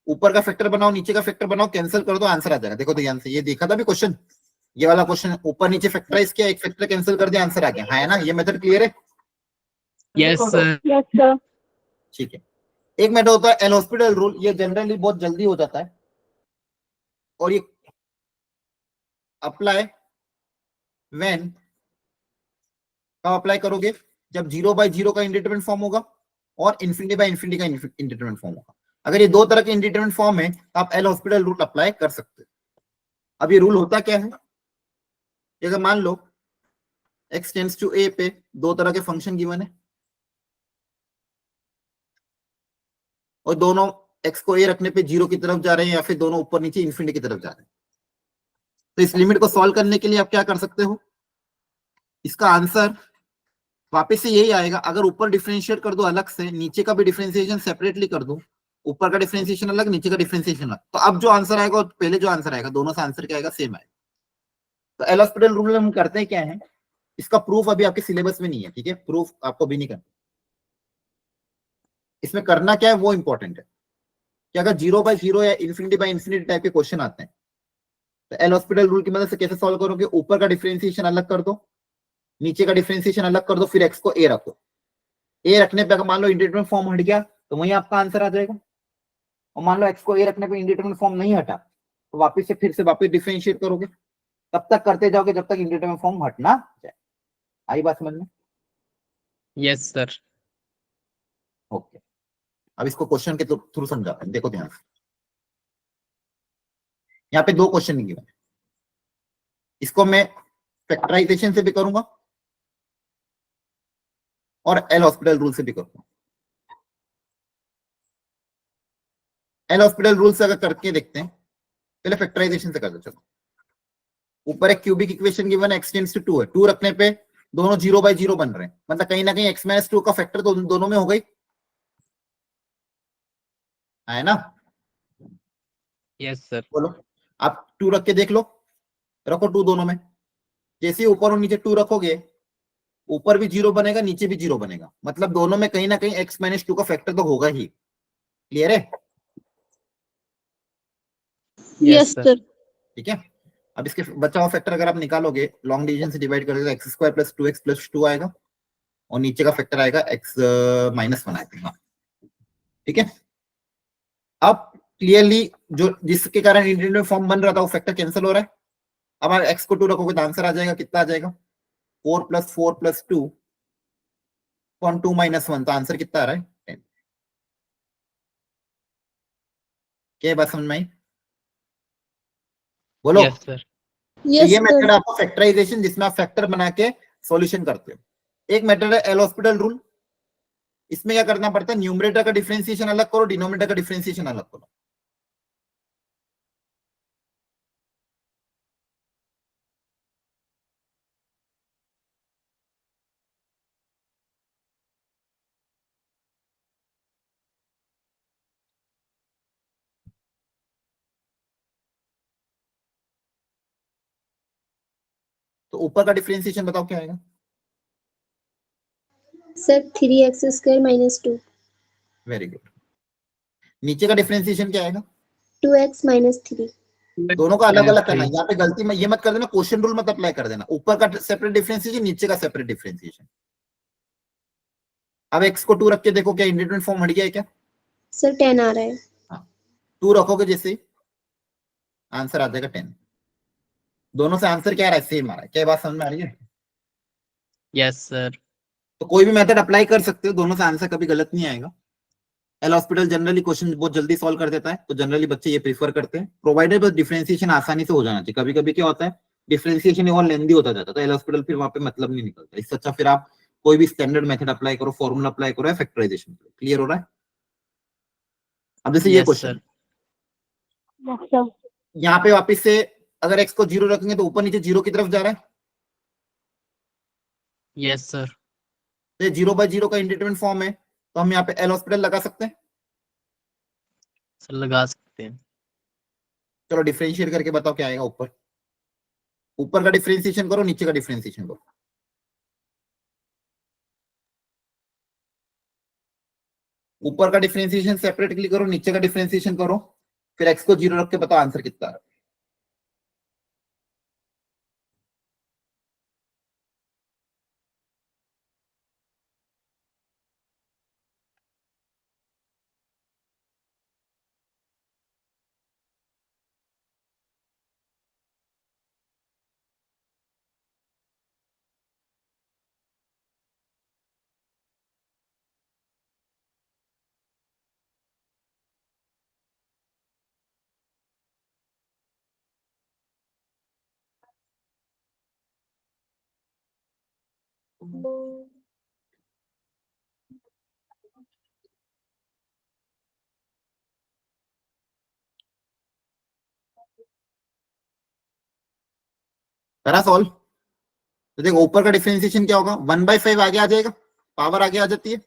ऊपर का फैक्टर बनाओ, नीचे का फैक्टर बनाओ, कैंसिल कर दो, आंसर आ जाएगा। देखो ध्यान से, ये देखा था भी क्वेश्चन, ये वाला क्वेश्चन, ऊपर नीचे फैक्टराइज किया, एक फैक्टर कैंसिल कर दिया, आंसर आ गया, है ना? ये मेथड क्लियर है? Yes, sir. Yes, sir. ठीक है। एक मेथड होता है एल हॉस्पिटल रूल, ये जनरली बहुत जल्दी हो जाता है, और ये अप्लाई व्हेन, कब अप्लाई करोगे? जब 0/0 का इंडिटरमिनेंट फॉर्म होगा और इंफिनिटी का इंडिटरमिनेंट फॉर्म होगा। अगर ये दो तरह के इंडिटरमिनेंट फॉर्म है तो आप एल हॉस्पिटल रूल अप्लाई कर सकते हो। अब ये रूल होता क्या है? अगर मान लो x टेंड्स टू a पे दो तरह के फंक्शन गिवन है, और दोनों x को a रखने पे 0 की तरफ जा रहे हैं, या फिर दोनों ऊपर नीचे इंफिनिटी की तरफ जा रहे हैं, तो इस लिमिट को सॉल्व करने के लिए आप क्या कर सकते हो? इसका आंसर वापस से यही आएगा। अगर ऊपर डिफरेंशिएट कर दो अलग से, नीचे का भी डिफरेंशिएशन सेपरेटली कर दो, ऊपर का डिफरेंशिएशन अलग, नीचे का डिफरेंशिएशन अलग, तो अब जो आंसर आएगा और पहले जो आंसर आएगा, दोनों से आंसर क्या आएगा? सेम आएगा। तो एल हॉस्पिटल रूल में हम करते हैं क्या है, इसका प्रूफ अभी आपके सिलेबस में नहीं है, ठीक है? प्रूफ आपको भी नहीं करना। इसमें करना क्या है वो इंपॉर्टेंट है कि अगर 0/0 या इंफिनिटी टाइप के क्वेश्चन आते हैं तो एल हॉस्पिटल रूल की मदद से कैसे सॉल्व करोगे? ऊपर का डिफरेंशिएशन अलग कर दो, नीचे का डिफरेंशिएशन अलग कर दो, फिर एक्स को ए रखो। ए रखने पे अगर मान लो इंडिटरमिनेंट फॉर्म हट गया तो वहीं आपका आंसर आ जाएगा, और मान लो एक्स को ए रखने पे इंडिटरमिनेंट फॉर्म नहीं हटा तो वापस से फिर से वापस डिफरेंशिएट करोगे, तब तक करते जाओगे जब तक इंडिटरमिनेंट फॉर्म हटना जाए। आई बात समझ में? Yes, sir. ओके, अब इसको क्वेश्चन के थ्रू समझाते हैं, देखो ध्यान से। यहाँ पे दो क्वेश्चन नहीं गिवन है, इसको मैं फैक्टराइजेशन से भी करूंगा और एल हॉस्पिटल रूल से भी करूंगा। एल हॉस्पिटल रूल से अगर करके देखते हैं, पहले फैक्टराइजेशन से कर दो। चलो, ऊपर एक क्यूबिक इक्वेशन गिवन है, x टेंड्स टू 2 है, 2 रखने पे दोनों 0/0 बन रहे हैं, मतलब कहीं ना कहीं x-2 का फैक्टर तो दोनों में हो गई, है ना? Yes, sir. बोलो, आप 2 रख के देख लो, रखो 2 दोनों में, जैसे ऊपर और नीचे 2 रखोगे, ऊपर भी 0 बनेगा, नीचे भी 0 बनेगा, मतलब दोनों में कहीं ना कहीं x-2 का फैक्टर तो होगा ही। क्लियर है? Yes, sir. ठीक है। अब इसके बचा हुआ फैक्टर अगर आप निकालोगे, लॉन्ग डिवीजन से डिवाइड करोगे तो x square plus 2x plus 2 आएगा, और नीचे का फैक्टर आएगा x माइनस 1 आएगा। ठीक है। अब क्लियरली जो जिसके कारण इंटीग्रल फॉर्म बन रहा था वो फैक्टर कैंसिल हो रहा है। अब आप x को 2 रखोगे तो आंसर आ जाएगा, कितना आ जाएगा 4 प्लस 4 प्लस 2 अपॉन 2 माइनस 1, तो आंसर कितना आ रहा है 10। क्या बात समझ में आई? बोलो। Yes, sir. तो Yes, ये sir. मेथड आपको फैक्टराइजेशन जिसमें आप फैक्टर बना के सॉल्यूशन करते हो। एक मेथड है एल हॉस्पिटल रूल, इसमें क्या करना पड़ता है, न्यूमरेटर का डिफरेंशिएशन अलग करो, डिनोमिनेटर का डिफरेंशिएशन अलग करो। तो ऊपर का डिफरेंशिएशन बताओ क्या आएगा? Sir, 3x square minus 2. Very good. नीचे का डिफरेंशिएशन क्या आएगा? 2x minus 3. दोनों का अलग अलग करना। 3. यहाँ पे गलती में ये मत कर देना, क्वेश्चन रूल मत अप्लाई कर देना। ऊपर का सेपरेट डिफरेंशिएशन, नीचे का सेपरेट डिफरेंशिएशन। अब x को 2 रख के देखो क्या इंडिपेंडेंट फॉर्म हट गया है क्या? Sir, 10 आ रहा है. 2 रखोगे जैसे आंसर आ जाएगा 10। दोनों से आंसर क्या आ रहा है? सेम आ रहा है। क्या बात समझ में आ रही है? Yes, sir. तो कोई भी मेथड अप्लाई कर सकते हो, दोनों से आंसर कभी गलत नहीं आएगा। एल हॉस्पिटल जनरली क्वेश्चन बहुत जल्दी सॉल्व कर देता है, तो जनरली बच्चे ये प्रीफर करते हैं, प्रोवाइडेड बस डिफरेंशिएशन आसानी से हो जाना चाहिए। कभी कभी क्या होता है, डिफरेंशिएशन और लेंदी होता जाता है, तो एल हॉस्पिटल फिर वहां पे मतलब नहीं निकलता। इससे अच्छा फिर आप कोई भी स्टैंडर्ड मेथड अप्लाई करो, फॉर्मूला अप्लाई करो या फैक्टराइजेशन। क्लियर हो रहा है? अब जैसे ये Yes, question, sir. Yes, sir. यहाँ पे वापिस से अगर एक्स को 0 रखेंगे तो ऊपर नीचे 0 की तरफ जा रहा है, Yes, sir. तो 0/0 का इंडिटरमिनेंट फॉर्म है, तो हम यहाँ पे एल हॉस्पिटल लगा सकते हैं। सर लगा सकते हैं। चलो डिफरेंशिएट करके बताओ क्या आएगा। ऊपर ऊपर का डिफरेंशिएशन करो, नीचे का डिफरेंशिएशन करो। ऊपर का डिफरेंशिएशन सेपरेटली करो, नीचे का डिफरेंशिएशन करो, फिर एक्स को 0 रख के बताओ आंसर कितना है। करा सॉल्व? तो देखो ऊपर का डिफरेंशिएशन क्या होगा, 1/5 आगे आ जाएगा, पावर आगे आ जाती है,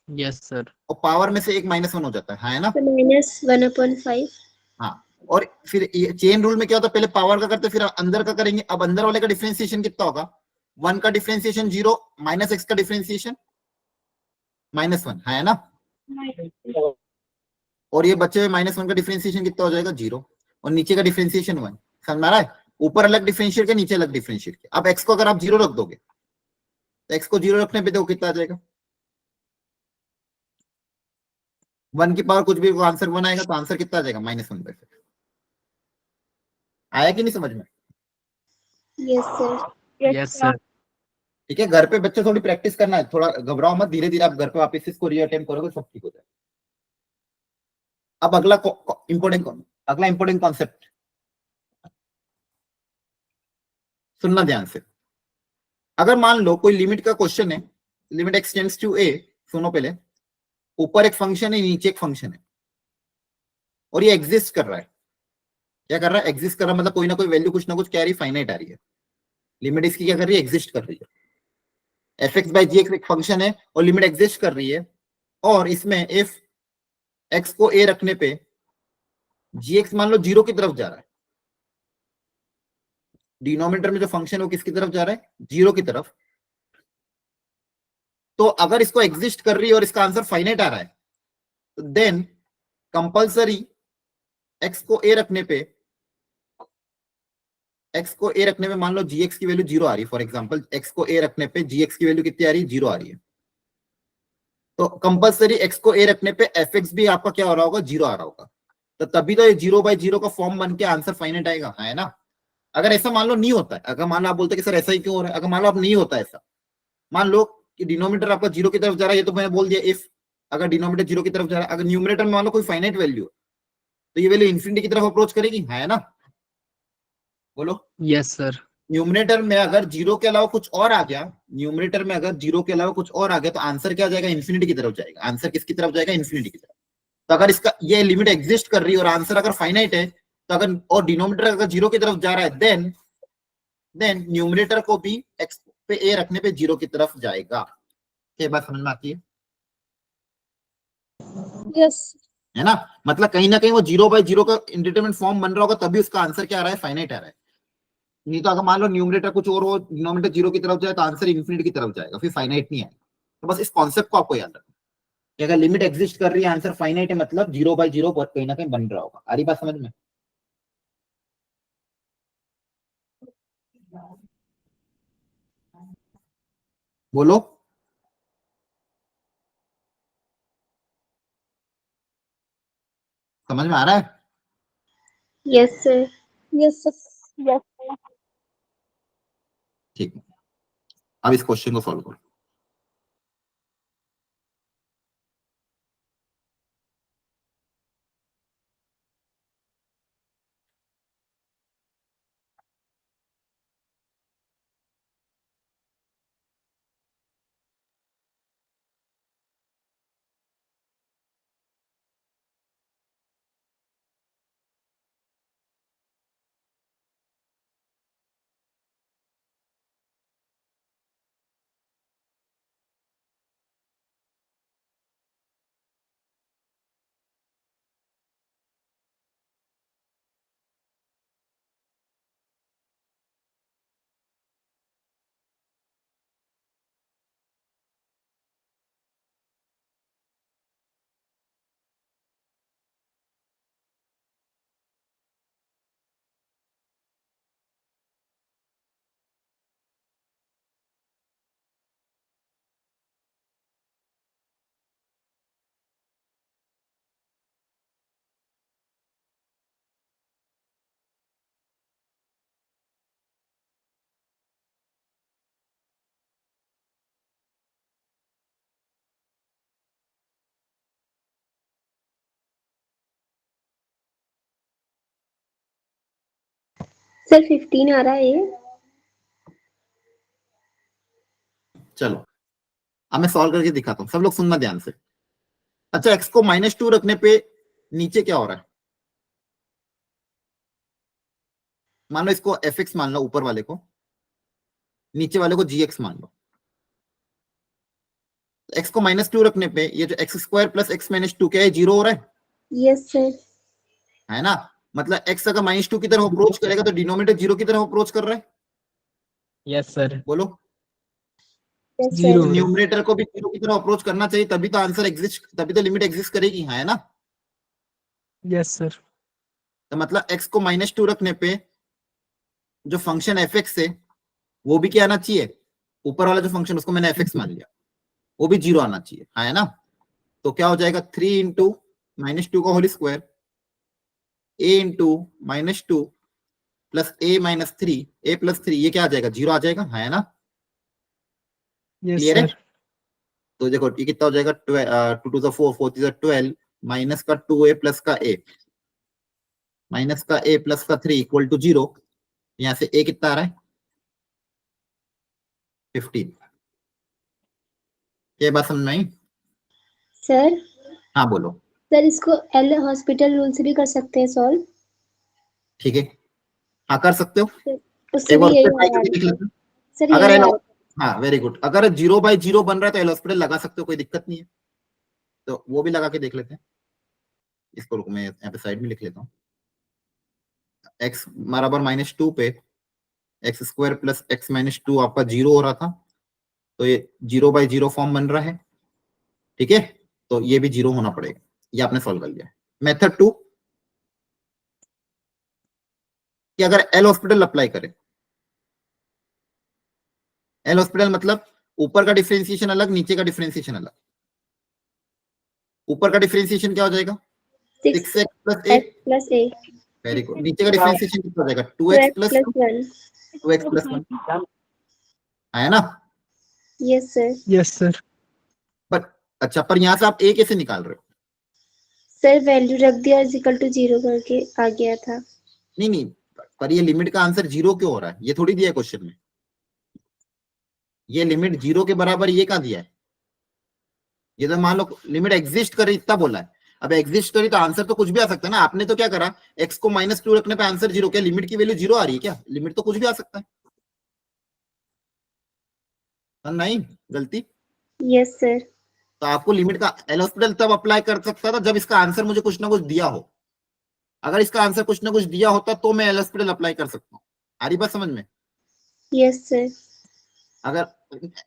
Yes, sir. और पावर में से एक -1 हो जाता है ना? So, minus 1/5. हाँ। और फिर चेन रूल में क्या होता है, पहले पावर का करते फिर अंदर का करेंगे। अब अंदर वाले का डिफरेंशिएशन कितना होगा, 1 का डिफरेंशिएशन 0 माइनस x का डिफरेंशिएशन -1 है ना? और ये बच्चे में -1 का डिफरेंशिएशन कितना हो जाएगा 0, और नीचे का डिफरेंशिएशन 1। समझ में आ रहा है? ऊपर अलग डिफरेंशिएट के, नीचे अलग डिफरेंशिएट के। अब x को अगर आप 0 रख दोगे तो x को 0 रखने पे देखो कितना आ जाएगा, 1 की पावर कुछ भी आंसर 1 आएगा, तो आंसर कितना आ जाएगा -1/5। आया कि नहीं समझ में? Yes, sir. Yes, sir. ठीक है। घर पे बच्चे थोड़ी प्रैक्टिस करना है, थोड़ा घबराओ मत, धीरे धीरे आप घर पे वापस इसको रीअटेम्प्ट करोगे, सब ठीक हो जाएगा। अब अगला इंपॉर्टेंट कॉन्सेप्ट सुनना ध्यान से। अगर मान लो कोई लिमिट का क्वेश्चन है, limit x tends to a, सुनो पहले, ऊपर एक फंक्शन है, नीचे एक फंक्शन है, और ये एग्जिस्ट कर रहा है। क्या कर रहा है? एग्जिस्ट कर रहा है, मतलब कोई ना कोई वैल्यू कुछ ना कुछ क्या रही, फाइनाइट आ रही है। लिमिट इसकी क्या कर रही है, एग्जिस्ट कर रही है। f(x/gx) एक फंक्शन है और लिमिट एग्जिस्ट कर रही है, और इसमें इफ x को a रखने पे gx मान लो 0 की तरफ जा रहा है, डिनोमिनेटर में जो फंक्शन है वो किसकी तरफ जा रहा है, 0 की तरफ। तो अगर इसको एग्जिस्ट कर रही है और इसका आंसर फाइनाइट आ रहा है, तो देन कंपल्सरी x को a रखने पे मान लो gx की वैल्यू 0 आ रही है। फॉर एग्जांपल x को a रखने पे gx की वैल्यू कितनी आ रही है? 0 आ रही है। तो कंपलसरी x को a रखने पे fx भी आपका क्या हो रहा होगा? 0 आ रहा होगा। तो तभी तो ये 0/0 का फॉर्म बन के आंसर फाइनाइट आएगा, है ना। अगर ऐसा मान लो नहीं होता है, अगर मान लो आप बोलते कि सर ऐसा ही क्यों हो रहा है, अगर मान लो आप नहीं होता ऐसा, मान लो कि डिनोमिनेटर आपका 0 की तरफ जा रहा है, ये तो मैंने बोल दिया इफ अगर डिनोमिनेटर 0 की तरफ जा रहा है, अगर न्यूमरेटर में मान लो कोई फाइनाइट वैल्यू तो ये वैल्यू इन्फिनिटी की तरफ अप्रोच करेगी, है ना। बोलो। Yes sir. न्यूमरेटर में अगर 0 के अलावा कुछ और आ गया, न्यूमरेटर में अगर 0 के अलावा कुछ और आ गया तो आंसर क्या जाएगा? इन्फिनिटी की तरफ जाएगा। आंसर किसकी तरफ जाएगा? इन्फिनिटी की तरफ। तो अगर इसका ये लिमिट एग्जिस्ट कर रही है और आंसर अगर फाइनाइट है तो अगर और डिनोमिनेटर अगर 0 की तरफ जा रहा है देन न्यूमरेटर को भी x पे a रखने पे 0 की तरफ जाएगा। ये बात समझ में आती है? यस है ना। मतलब कहीं ना कहीं वो 0/0 का इंडिटरमिनेट फॉर्म बन रहा होगा तभी उसका आंसर क्या आ रहा है? फाइनाइट आ रहा है। नहीं तो अगर मान लो न्यूमरेटर कुछ और हो, डिनोमिनेटर 0 की तरफ जाए तो आंसर इन्फिनिटी की तरफ जाएगा, फिर फाइनाइट नहीं आएगा। तो बस इस कॉन्सेप्ट को आपको याद रखना कि अगर लिमिट एग्जिस्ट कर रही है, आंसर फाइनाइट है, मतलब 0/0 कहीं ना कहीं बन रहा होगा। आ रही बात समझ में? बोलो। समझ में आ रहा है? Yes sir. यस यस ठीक है, अब इस क्वेश्चन को सॉल्व करो। सर 15 आ रहा है ये। चलो अब मैं सॉल्व करके दिखाता हूँ, सब लोग सुनना ध्यान से। अच्छा, x को -2 रखने पे नीचे क्या हो रहा है? मान लो इसको fx मान लो, ऊपर वाले को, नीचे वाले को gx मान लो। x को -2 रखने पे ये जो x² + x - 2 क्या है? 0 हो रहा है, यस सर। है ना। मतलब x अगर -2 की तरफ अप्रोच करेगा तो डिनोमिनेटर 0 की तरफ अप्रोच कर रहा है। Yes sir. बोलो। Yes zero sir. न्यूमरेटर को भी 0 की तरफ अप्रोच करना चाहिए, तभी तो आंसर एग्जिस्ट, तभी तो लिमिट एग्जिस्ट करेगी, है ना। Yes sir. तो मतलब x को -2 रखने पे जो फंक्शन fx है वो भी क्या आना चाहिए? ऊपर वाला जो फंक्शन उसको मैंने fx मान लिया, वो भी 0 आना चाहिए, है ना। तो क्या हो जाएगा? 3 इंटू -2 का whole square a into -2 plus a -3 ये क्या आ जाएगा? 0 आ जाएगा, है ना। यस क्लियर है? सर। तो देखो ये कितना हो जाएगा? 2 to the 4, 4 to the 12, minus का 2a प्लस का a, माइनस का a प्लस का 3 इक्वल टू 0। यहाँ से a कितना आ रहा है? 15। ये बात समझ में आई? सर हाँ बोलो। सर इसको एल हॉस्पिटल रूल से भी कर सकते हैं सॉल्व। ठीक है, हाँ कर सकते हो। उससे एक भी बार यही आ ट्राई रहा करके है देख लेते हैं। सर, अगर यही एल, आ रहा है। हाँ वेरी गुड, अगर 0/0 बन रहा है तो एल हॉस्पिटल लगा सकते हो, कोई दिक्कत नहीं है। तो वो भी लगा के देख लेते हैं। इसको रुको, मैं यहाँ पे साइड में लिख लेता हूँ। x बराबर -2 पे x² + x - 2 आपका 0 हो रहा था, तो ये 0/0 फॉर्म बन रहा है। ठीक है, तो ये भी 0 होना पड़ेगा। ये आपने सॉल्व कर लिया। मेथड 2, कि अगर एल हॉस्पिटल अप्लाई करें, एल हॉस्पिटल मतलब ऊपर का डिफरेंशिएशन अलग, नीचे का डिफरेंशिएशन अलग। ऊपर का डिफरेंशिएशन क्या हो जाएगा? 6 6x plus A. x plus a very good. नीचे का डिफरेंशिएशन कितना हो जाएगा? 2x 2x plus plus 1 2x plus 1 है ना? yes sir Yes, sir. पर अच्छा, पर यहां से आप ए कैसे निकाल रहे हो? सर वैल्यू रख दिया और इक्वल टू 0 करके आ गया था। नहीं नहीं, पर ये लिमिट का आंसर 0 क्यों हो रहा है? ये थोड़ी दिया है क्वेश्चन में। ये लिमिट 0 के बराबर ये कहां दिया है? ये तो मान लो लिमिट एग्जिस्ट करे इतना बोला है। अब एग्जिस्ट करी तो आंसर तो कुछ भी आ सकता है ना। आपने तो क्या करा, x को -2 रखने पे आंसर 0। क्या लिमिट की वैल्यू 0 आ रही है क्या? लिमिट तो कुछ भी आ सकता है। नहीं, गलती। यस सर तो आपको लिमिट का एल हॉस्पिटल तब अप्लाई कर सकता था जब इसका आंसर मुझे कुछ ना कुछ दिया हो। अगर इसका आंसर कुछ ना कुछ दिया होता तो मैं एल हॉस्पिटल अप्लाई कर सकता हूँ। आ रही बात समझ में? यस सर अगर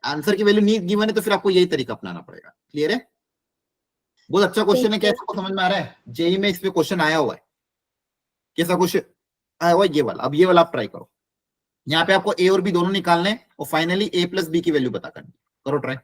आंसर की वैल्यू नहीं गिवन है तो फिर आपको यही तरीका अपनाना पड़ेगा। क्लियर है? बहुत अच्छा क्वेश्चन है। क्या सबको समझ में आ रहा है? जेई में इस पे क्वेश्चन आया हुआ है। कैसा क्वेश्चन आया हुआ है? ये वाला। अब ये वाला आप ट्राई करो। यहाँ पे आपको ए और बी दोनों निकालने हैं और फाइनली ए प्लस बी की वैल्यू पता करनी। करो ट्राई।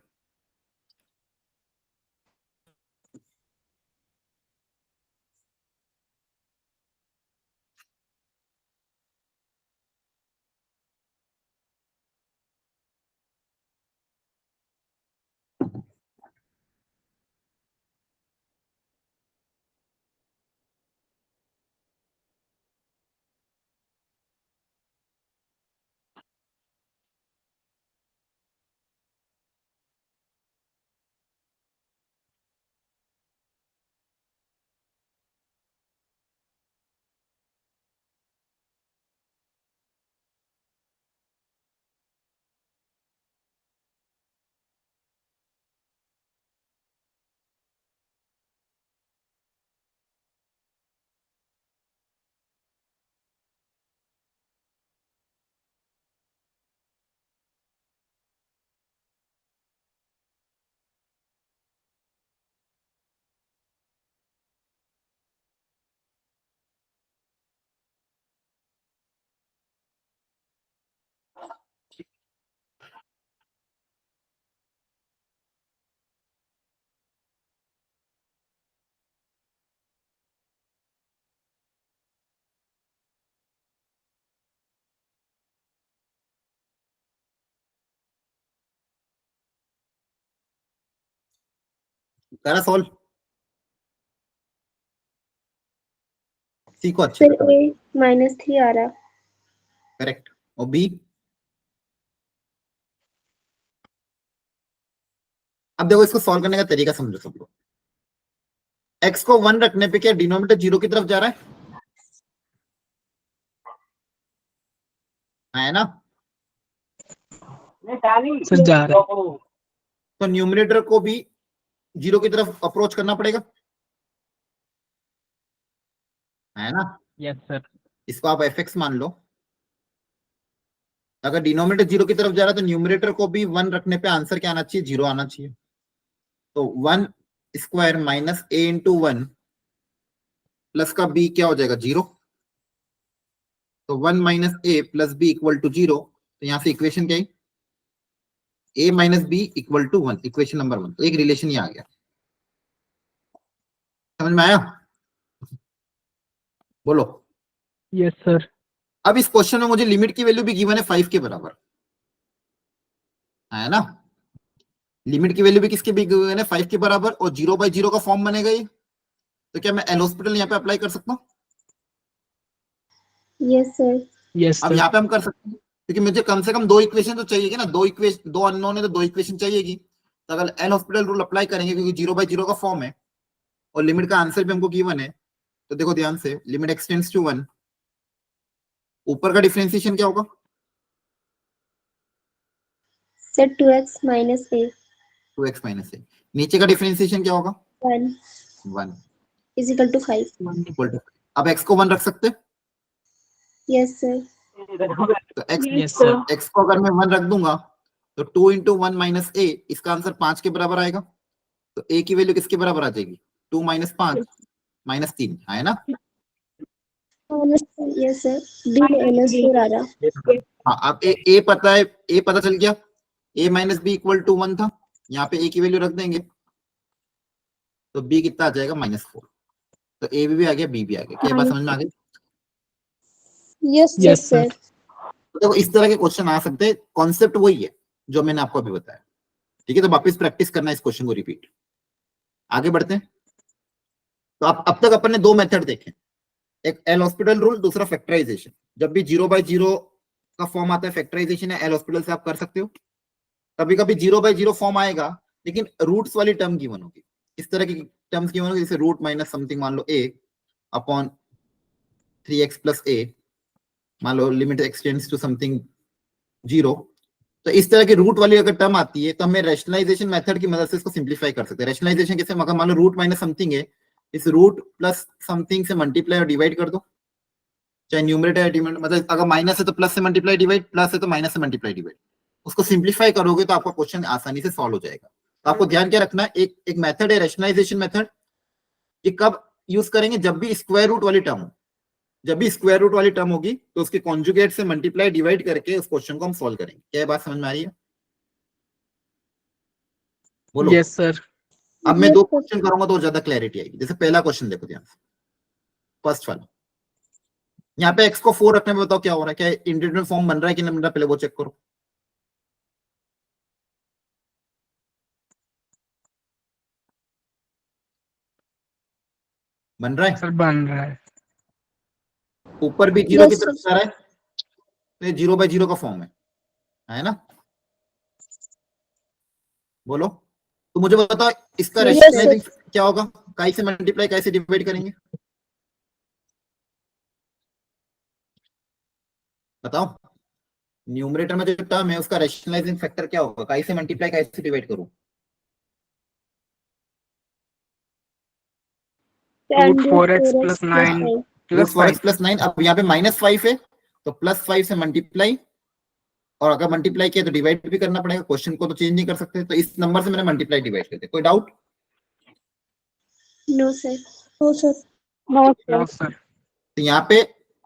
करा सॉल्व। सीखो अच्छे सर से। ए -3 आ रहा। करेक्ट। और बी? अब देखो इसको सॉल्व करने का तरीका समझो सब लोग। x को 1 रखने पे क्या डिनोमिनेटर 0 की तरफ जा रहा है ना? सर जा रहा है। तो न्यूमरेटर को भी 0 की तरफ अप्रोच करना पड़ेगा, है ना? Yes, sir. इसको आप fx मान लो। अगर डिनोमिनेटर 0 की तरफ जा रहा है तो न्यूमरेटर को भी 1 रखने पे आंसर क्या आना चाहिए? 0 आना चाहिए। तो 1 square minus a into 1 plus का b क्या हो जाएगा? 0। तो 1 minus a plus b equal to 0। तो यहां से इक्वेशन क्या है? a minus b equal to 1। Equation number 1। तो एक रिलेशन ही आ गया। समझ में आया? बोलो। Yes, sir. अब इस क्वेश्चन में मुझे लिमिट की वैल्यू भी गिवन है 5 के बराबर, है ना? लिमिट की वैल्यू भी किसके भी गिवन है? 5 के बराबर। और 0/0 का फॉर्म बनेगा ये। तो क्या मैं एल हॉस्पिटल यहाँ पे अप्लाई कर सकता हूँ? यस सर Yes, अब sir. यहाँ पे हम कर सकते हैं क्योंकि मुझे कम से कम 2 इक्वेशन तो चाहिए ना। 2 अननोन है तो 2 इक्वेशन चाहिएगी। तो अगर एल हॉस्पिटल रूल अप्लाई करेंगे क्योंकि 0/0 का फॉर्म है और लिमिट का आंसर भी हमको गिवन है, तो देखो ध्यान से, लिमिट x टेंड्स टू 1। ऊपर का डिफरेंशिएशन क्या होगा? Sir 2x minus a 2x minus A. नीचे का डिफरेंशिएशन क्या होगा? 1 1 is equal to 5। Equal to. अब x को 1 रख सकते हैं? यस सर तो Yes, sir. x को अगर मैं 1 रख दूंगा तो 2 इंटू 1 माइनस ए, इसका आंसर 5 के बराबर आएगा। तो a की वैल्यू किसके बराबर आ जाएगी? 2 माइनस 5 -3, है ना? यस सर, बी माइनस 4 आ रहा। हाँ, अब ए पता है, ए पता चल गया, ए माइनस बी इक्वल टू 1 था, यहाँ पे ए की वैल्यू रख देंगे तो बी कितना आ जाएगा -4। तो ए भी आ गया, बी भी आ गया। क्या ये बात समझ में आ गई? Yes, Yes, sir. sir. तो देखो इस तरह के क्वेश्चन आ सकते हैं, कॉन्सेप्ट वही है जो मैंने आपको अभी बताया। ठीक है, तो वापस प्रैक्टिस करना है इस क्वेश्चन को, रिपीट। आगे बढ़ते हैं। तो अब तक अपन ने दो मेथड देखे, एक एल हॉस्पिटल रूल, दूसरा फैक्टराइजेशन। जब भी 0/0 का फॉर्म आता है फैक्टराइजेशन है, एल हॉस्पिटल से आप कर सकते हो। कभी कभी 0/0 फॉर्म आएगा लेकिन रूट्स वाली टर्म गिवन होगी, इस तरह की टर्म्स गिवन होगी, जैसे रूट माइनस समथिंग, मान लो a upon 3x plus a, मान लो लिमिट एक्सटेंड्स टू समथिंग 0। तो इस तरह की रूट वाली अगर टर्म आती है तो हमें रैशनलाइजेशन मेथड की मदद से इसको सिंप्लीफाई कर सकते हैं। रैशनलाइजेशन कैसे? मगर मान लो रूट माइनस समथिंग है, इस रूट प्लस समथिंग से मल्टीप्लाई और डिवाइड कर दो, चाहे न्यूमरेटर या डिनोमिनेटर, मतलब अगर माइनस है तो प्लस से मल्टीप्लाई डिवाइड, प्लस है तो माइनस से मल्टीप्लाई डिवाइड। उसको सिंप्लीफाई करोगे तो आपका क्वेश्चन आसानी से सॉल्व हो जाएगा। तो आपको ध्यान क्या रखना है, एक मेथड है रैशनलाइजेशन मेथड, ये कब यूज करेंगे? जब भी स्क्वायर रूट वाली टर्म हो। जब भी स्क्वायर रूट वाली टर्म होगी तो उसके कॉन्जुगेट से मल्टीप्लाई डिवाइड करके उस क्वेश्चन को हम सॉल्व करेंगे। क्या ये बात समझ में आ रही है? बोलो। Yes, sir. अब मैं Yes, दो sir. क्वेश्चन करूंगा तो ज्यादा क्लैरिटी आएगी। जैसे पहला क्वेश्चन देखो ध्यान से, फर्स्ट वाला। यहाँ पे x को 4 रखने में बताओ क्या हो रहा है, क्या इंटीग्रल फॉर्म बन रहा है कि नहीं बन रहा, पहले वो चेक करो। बन रहा है, सर बन रहा है। ऊपर भी 0 की Yes, तरफ sir. जा रहा है, तो ये 0/0 का फॉर्म है ना? बोलो। तो मुझे बताओ इसका yes Yes, sir, sir. Rationalising क्या होगा, काई से मल्टीप्लाई काई से डिवाइड करेंगे, बताओ। न्यूमरेटर में जो टर्म है उसका रैशनलाइजिंग फैक्टर क्या होगा, काई से मल्टीप्लाई काई से डिवाइड करूं? Root And root 4x 4x plus plus हाँ, 9 5. Root plus four x 5. Plus 9। अब यहाँ पे -5 है तो +5 से मल्टीप्लाई, और अगर मल्टीप्लाई किया तो डिवाइड भी करना पड़ेगा, क्वेश्चन को तो चेंज नहीं कर सकते। तो इस नंबर से मैंने मल्टीप्लाई डिवाइड कर दिया। कोई doubt? No sir. No, sir. No, No, sir. sir. तो यहाँ पे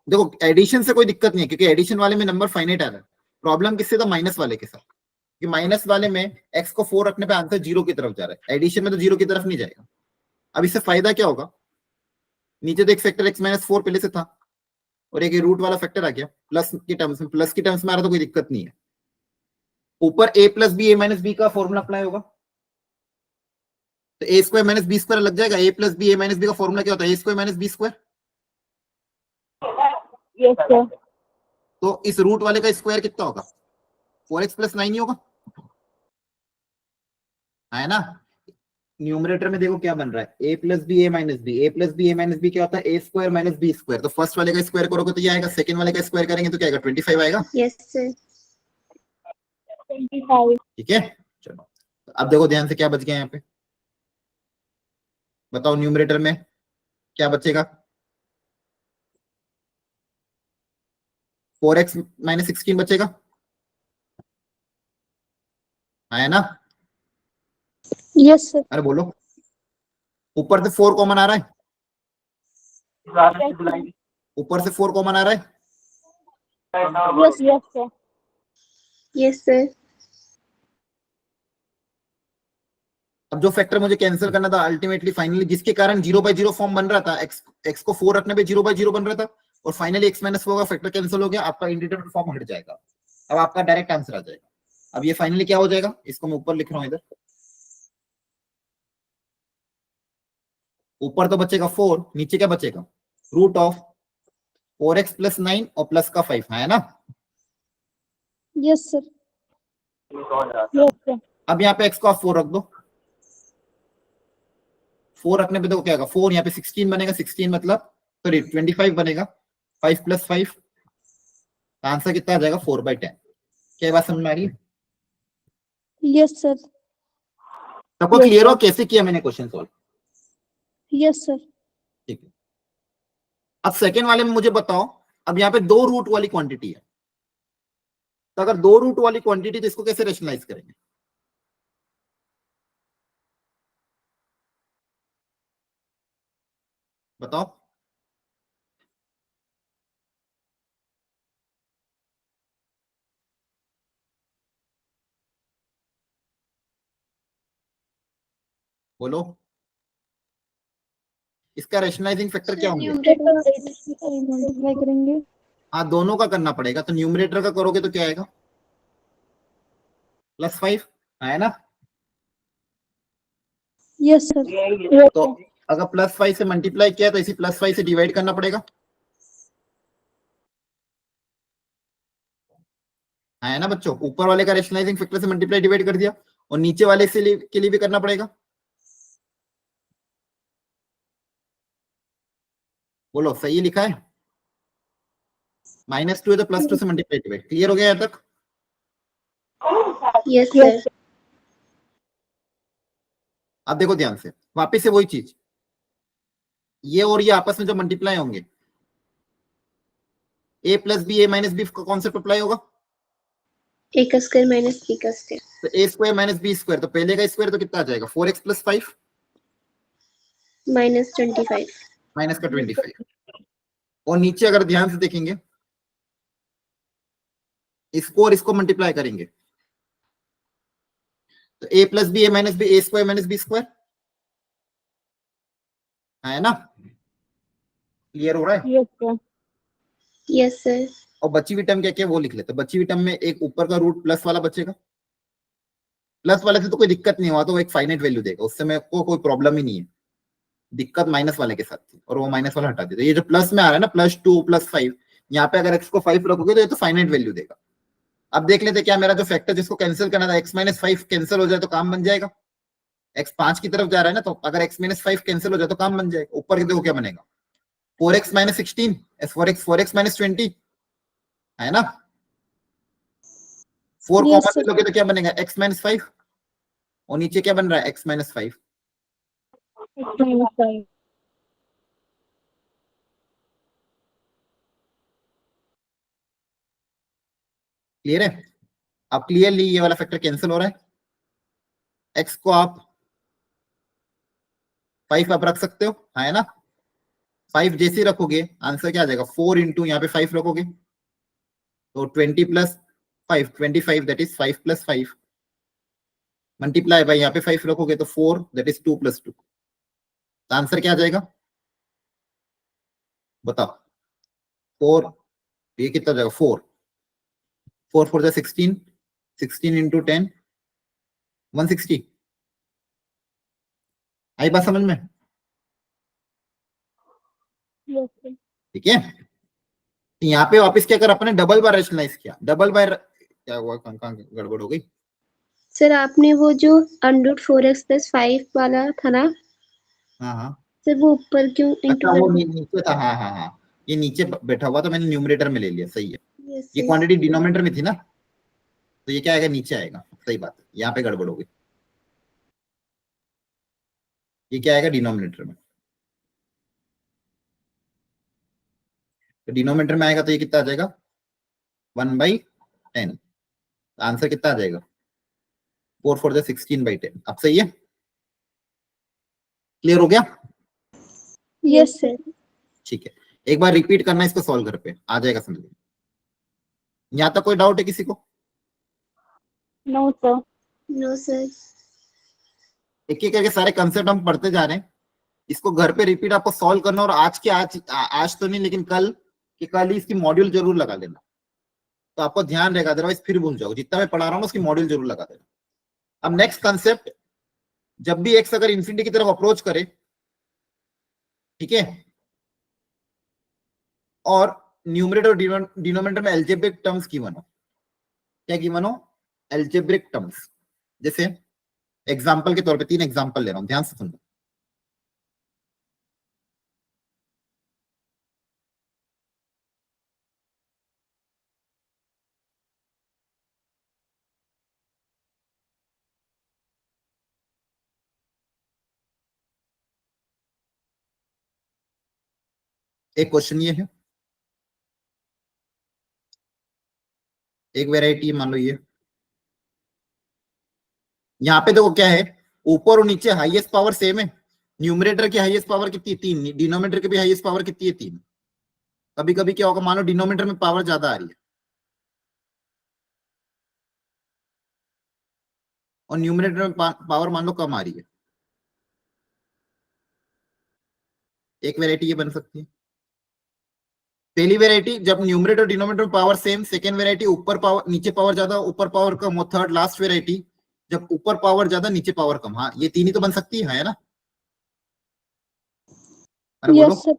देखो एडिशन से कोई दिक्कत नहीं है, क्योंकि एडिशन वाले में नंबर फाइनाइट आ रहा है। प्रॉब्लम किससे था? माइनस वाले के साथ, कि माइनस वाले में x को 4 रखने पे आंसर 0 की तरफ जा रहा है, एडिशन में तो 0 की तरफ नहीं जाएगा। अब इससे फायदा क्या होगा, नीचे तो एक फैक्टर x-4 पहले से था, और एक रूट वाला फैक्टर आ गया, प्लस की टर्म्स में, प्लस की टर्म्स में आ रहा तो कोई दिक्कत नहीं है। ऊपर a plus B A minus B का फॉर्मूला अप्लाई होगा, तो A square minus B square लग जाएगा। a plus B A minus B का फॉर्मूला क्या होता है? ए square minus B square. Yes, sir. तो इस रूट वाले का स्क्वायर कितना होगा? 4x प्लस 9 ही होगा, है ना? न्यूमरेटर में देखो क्या बन रहा है, a plus B A minus b, a plus B A minus b क्या होता है? ए स्क्वायर माइनस बी स्क्वायर। तो फर्स्ट वाले का स्क्वायर करोगे तो ये आएगा, सेकंड वाले का स्क्वायर करेंगे तो क्या आएगा? 25 आएगा। Yes sir. 25. ठीक है, चलो अब देखो ध्यान से क्या बच गया यहाँ पे, बताओ न्यूमरेटर में क्या बचेगा? 4x माइनस 16 बचेगा, है ना? Yes, sir. अरे बोलो। ऊपर से 4 कॉमन आ रहा है, ऊपर से 4 कॉमन आ रहा है। Yes, yes, sir. Yes sir. अब जो फैक्टर मुझे कैंसिल करना था अल्टीमेटली फाइनली, जिसके कारण 0/0 फॉर्म बन रहा था, x को 4 रखने पे 0/0 बन रहा था, और फाइनली x-4 का फैक्टर कैंसिल हो गया, आपका इंडिटरमिनेट फॉर्म हट जाएगा। अब आपका डायरेक्ट आंसर आ जाएगा। अब ये फाइनली क्या हो जाएगा, इसको मैं ऊपर लिख रहा हूं इधर, ऊपर तो बचेगा 4, नीचे क्या बचेगा? रूट ऑफ 4x प्लस 9 और प्लस का 5, है ना? Yes, sir. Yes, sir. अब यहाँ पे x को आप 4 रख दो, 4 रखने पे देखो क्या होगा, 4 यहाँ पे 16 बनेगा, 16 मतलब सॉरी 25 बनेगा, 5 प्लस 5, आंसर कितना आ जाएगा? 4/10। क्या ये बात समझ में आ रही है? Yes, sir. सबको Yes, क्लियर हो sir. कैसे किया मैंने क्वेश्चन सॉल्व? Yes, sir. ठीक है, अब सेकेंड वाले में मुझे बताओ, अब यहाँ पे 2 रूट वाली क्वांटिटी है, तो अगर 2 रूट वाली क्वांटिटी तो इसको कैसे रेशनलाइज करेंगे? बताओ। बोलो, इसका रेशनलाइजिंग फैक्टर क्या होंगे? मल्टीप्लाई करेंगे। हाँ, दोनों का करना पड़ेगा, तो न्यूमरेटर का करोगे तो क्या आएगा? +5 है ना। Yes sir. तो अगर +5 से मल्टीप्लाई किया तो इसी +5 से डिवाइड करना पड़ेगा, है ना बच्चों। ऊपर वाले का रेशनलाइजिंग फैक्टर से मल्टीप्लाई डिवाइड कर दिया, और नीचे वाले के लिए भी करना पड़ेगा। बोलो, सही लिखा है? -2 है तो +2 से मल्टीप्लाई डिवाइड। क्लियर हो गया यहाँ तक? Yes sir. अब देखो ध्यान से, वापिस से वही चीज, ये और ये आपस में जब मल्टीप्लाई होंगे, a + b का कॉन्सेप्ट अप्लाई होगा। ए का स्क्वायर माइनस बी का स्क्वायर। तो a² - b², तो पहले का स्क्वायर तो कितना आ जाएगा? 4x + 5 -25। माइनस का 25। और नीचे अगर ध्यान से देखेंगे, इसको और इसको मल्टीप्लाई करेंगे, तो a + b a² - b², है ना। क्लियर हो रहा है? Yes sir. Yes sir. और बची हुई टर्म क्या क्या वो लिख लेते हैं। बची हुई टर्म में एक ऊपर का रूट प्लस वाला बचेगा, प्लस वाले से तो कोई दिक्कत नहीं हुआ, तो वो एक फाइनाइट वैल्यू देगा, उससे मेरे को कोई प्रॉब्लम ही नहीं है। दिक्कत माइनस वाले के साथ थी, और वो माइनस वाला हटा देते। ये जो प्लस में आ रहा है ना, +2 +5, यहाँ पे अगर x को 5 रखोगे तो ये तो फाइनाइट वैल्यू देगा। अब देख लेते क्या मेरा जो फैक्टर जिसको कैंसिल करना था, x - 5 कैंसिल हो जाए तो काम बन जाएगा। x 5 की तरफ जा रहा है ना, तो अगर x - 5 कैंसिल हो जाए तो काम बन जाएगा। ऊपर के देखो क्या बनेगा, 4x - 16 4x - 20, है ना। 4 यस कॉमन सर। ले लोगे तो क्या बनेगा? x - 5, और नीचे क्या बन रहा है? x - 5। -5। क्लियर है? अब क्लियरली ये वाला फैक्टर कैंसिल हो रहा है। x को आप 5 आप रख सकते हो, है ना। 5 जैसे ही रखोगे आंसर क्या आ जाएगा? 4 इंटू यहाँ पे 5 रखोगे तो 20 + 5 25, दैट इज 5 + 5 मल्टीप्लाई बाय यहाँ पे 5 रखोगे तो 4, दैट इज 2 + 2। आंसर क्या आ जाएगा बताओ? 4, ये कितना जाएगा? 4 4 4 16, 16 इंटू 10 160। आई बात समझ में? Yes sir. ठीक है। यहाँ पे वापस क्या कर, अपने डबल बार रेशनलाइज किया। डबल बार क्या हुआ? कहाँ गड़बड़ हो गई? सर आपने वो जो √4x + 5 वाला था ना हाँ हाँ, सर, वो ऊपर क्यों इंटू अच्छा कर वो दिया? नीचे था। हाँ हाँ हाँ, ये नीचे बैठा हुआ तो मैंने न्यूमरेटर में ले लिया। सही है, यस ये सर। क्वांटिटी डिनोमिनेटर में थी ना, तो ये क्या आएगा? नीचे आएगा। सही बात है, यहाँ पे गड़बड़ हो गई। ये क्या आएगा? डिनोमिनेटर में। तो डिनोमिनेटर में आएगा तो ये कितना आ जाएगा? 1/10। आंसर कितना आ जाएगा? 4 4 16/10। अब सही है? क्लियर हो गया? Yes sir. ठीक है, एक बार रिपीट करना इसको, सॉल्व घर पे आ जाएगा समझ में। यहाँ तक कोई डाउट है किसी को? No sir. No sir. एक एक करके सारे कंसेप्ट हम पढ़ते जा रहे हैं। इसको घर पे रिपीट आपको सॉल्व करना, और आज तो नहीं, लेकिन कल कि कल ही इसकी मॉड्यूल जरूर लगा लेना, तो आपको ध्यान रहेगा। अदरवाइज फिर भूल जाओ। जितना मैं पढ़ा रहा हूँ उसकी मॉड्यूल जरूर लगा देना। अब नेक्स्ट कंसेप्ट, जब भी एक्स अगर इन्फिनिटी की तरफ अप्रोच करे, ठीक है, और न्यूमरेटर और डिनोमिनेटर में एल्जेब्रिक टर्म्स गिवन हो। क्या गिवन हो? Algebraic terms. जैसे एग्जांपल के तौर पे 3 एग्जांपल ले रहा हूं, ध्यान से सुनना। एक क्वेश्चन ये है, एक वेराइटी मान लो ये। यहाँ पे देखो क्या है, ऊपर और नीचे हाईएस्ट पावर सेम है। न्यूमरेटर की हाईएस्ट पावर कितनी है? 3। डिनोमिनेटर की भी हाईएस्ट पावर कितनी है? 3। कभी कभी क्या होगा, मानो डिनोमिनेटर में पावर ज्यादा आ रही है और न्यूमरेटर में पावर मान लो कम आ रही है, एक वेराइटी ये बन सकती है। पहली वेराइटी जब न्यूमरेटर और डिनोमिनेटर में पावर सेम, सेकेंड वेराइटी ऊपर पावर नीचे पावर ज्यादा ऊपर पावर कम, और थर्ड लास्ट वेराइटी जब ऊपर पावर ज्यादा नीचे पावर कम। हाँ ये तीन ही तो बन सकती है ना? अरे बोलो। Yes, sir.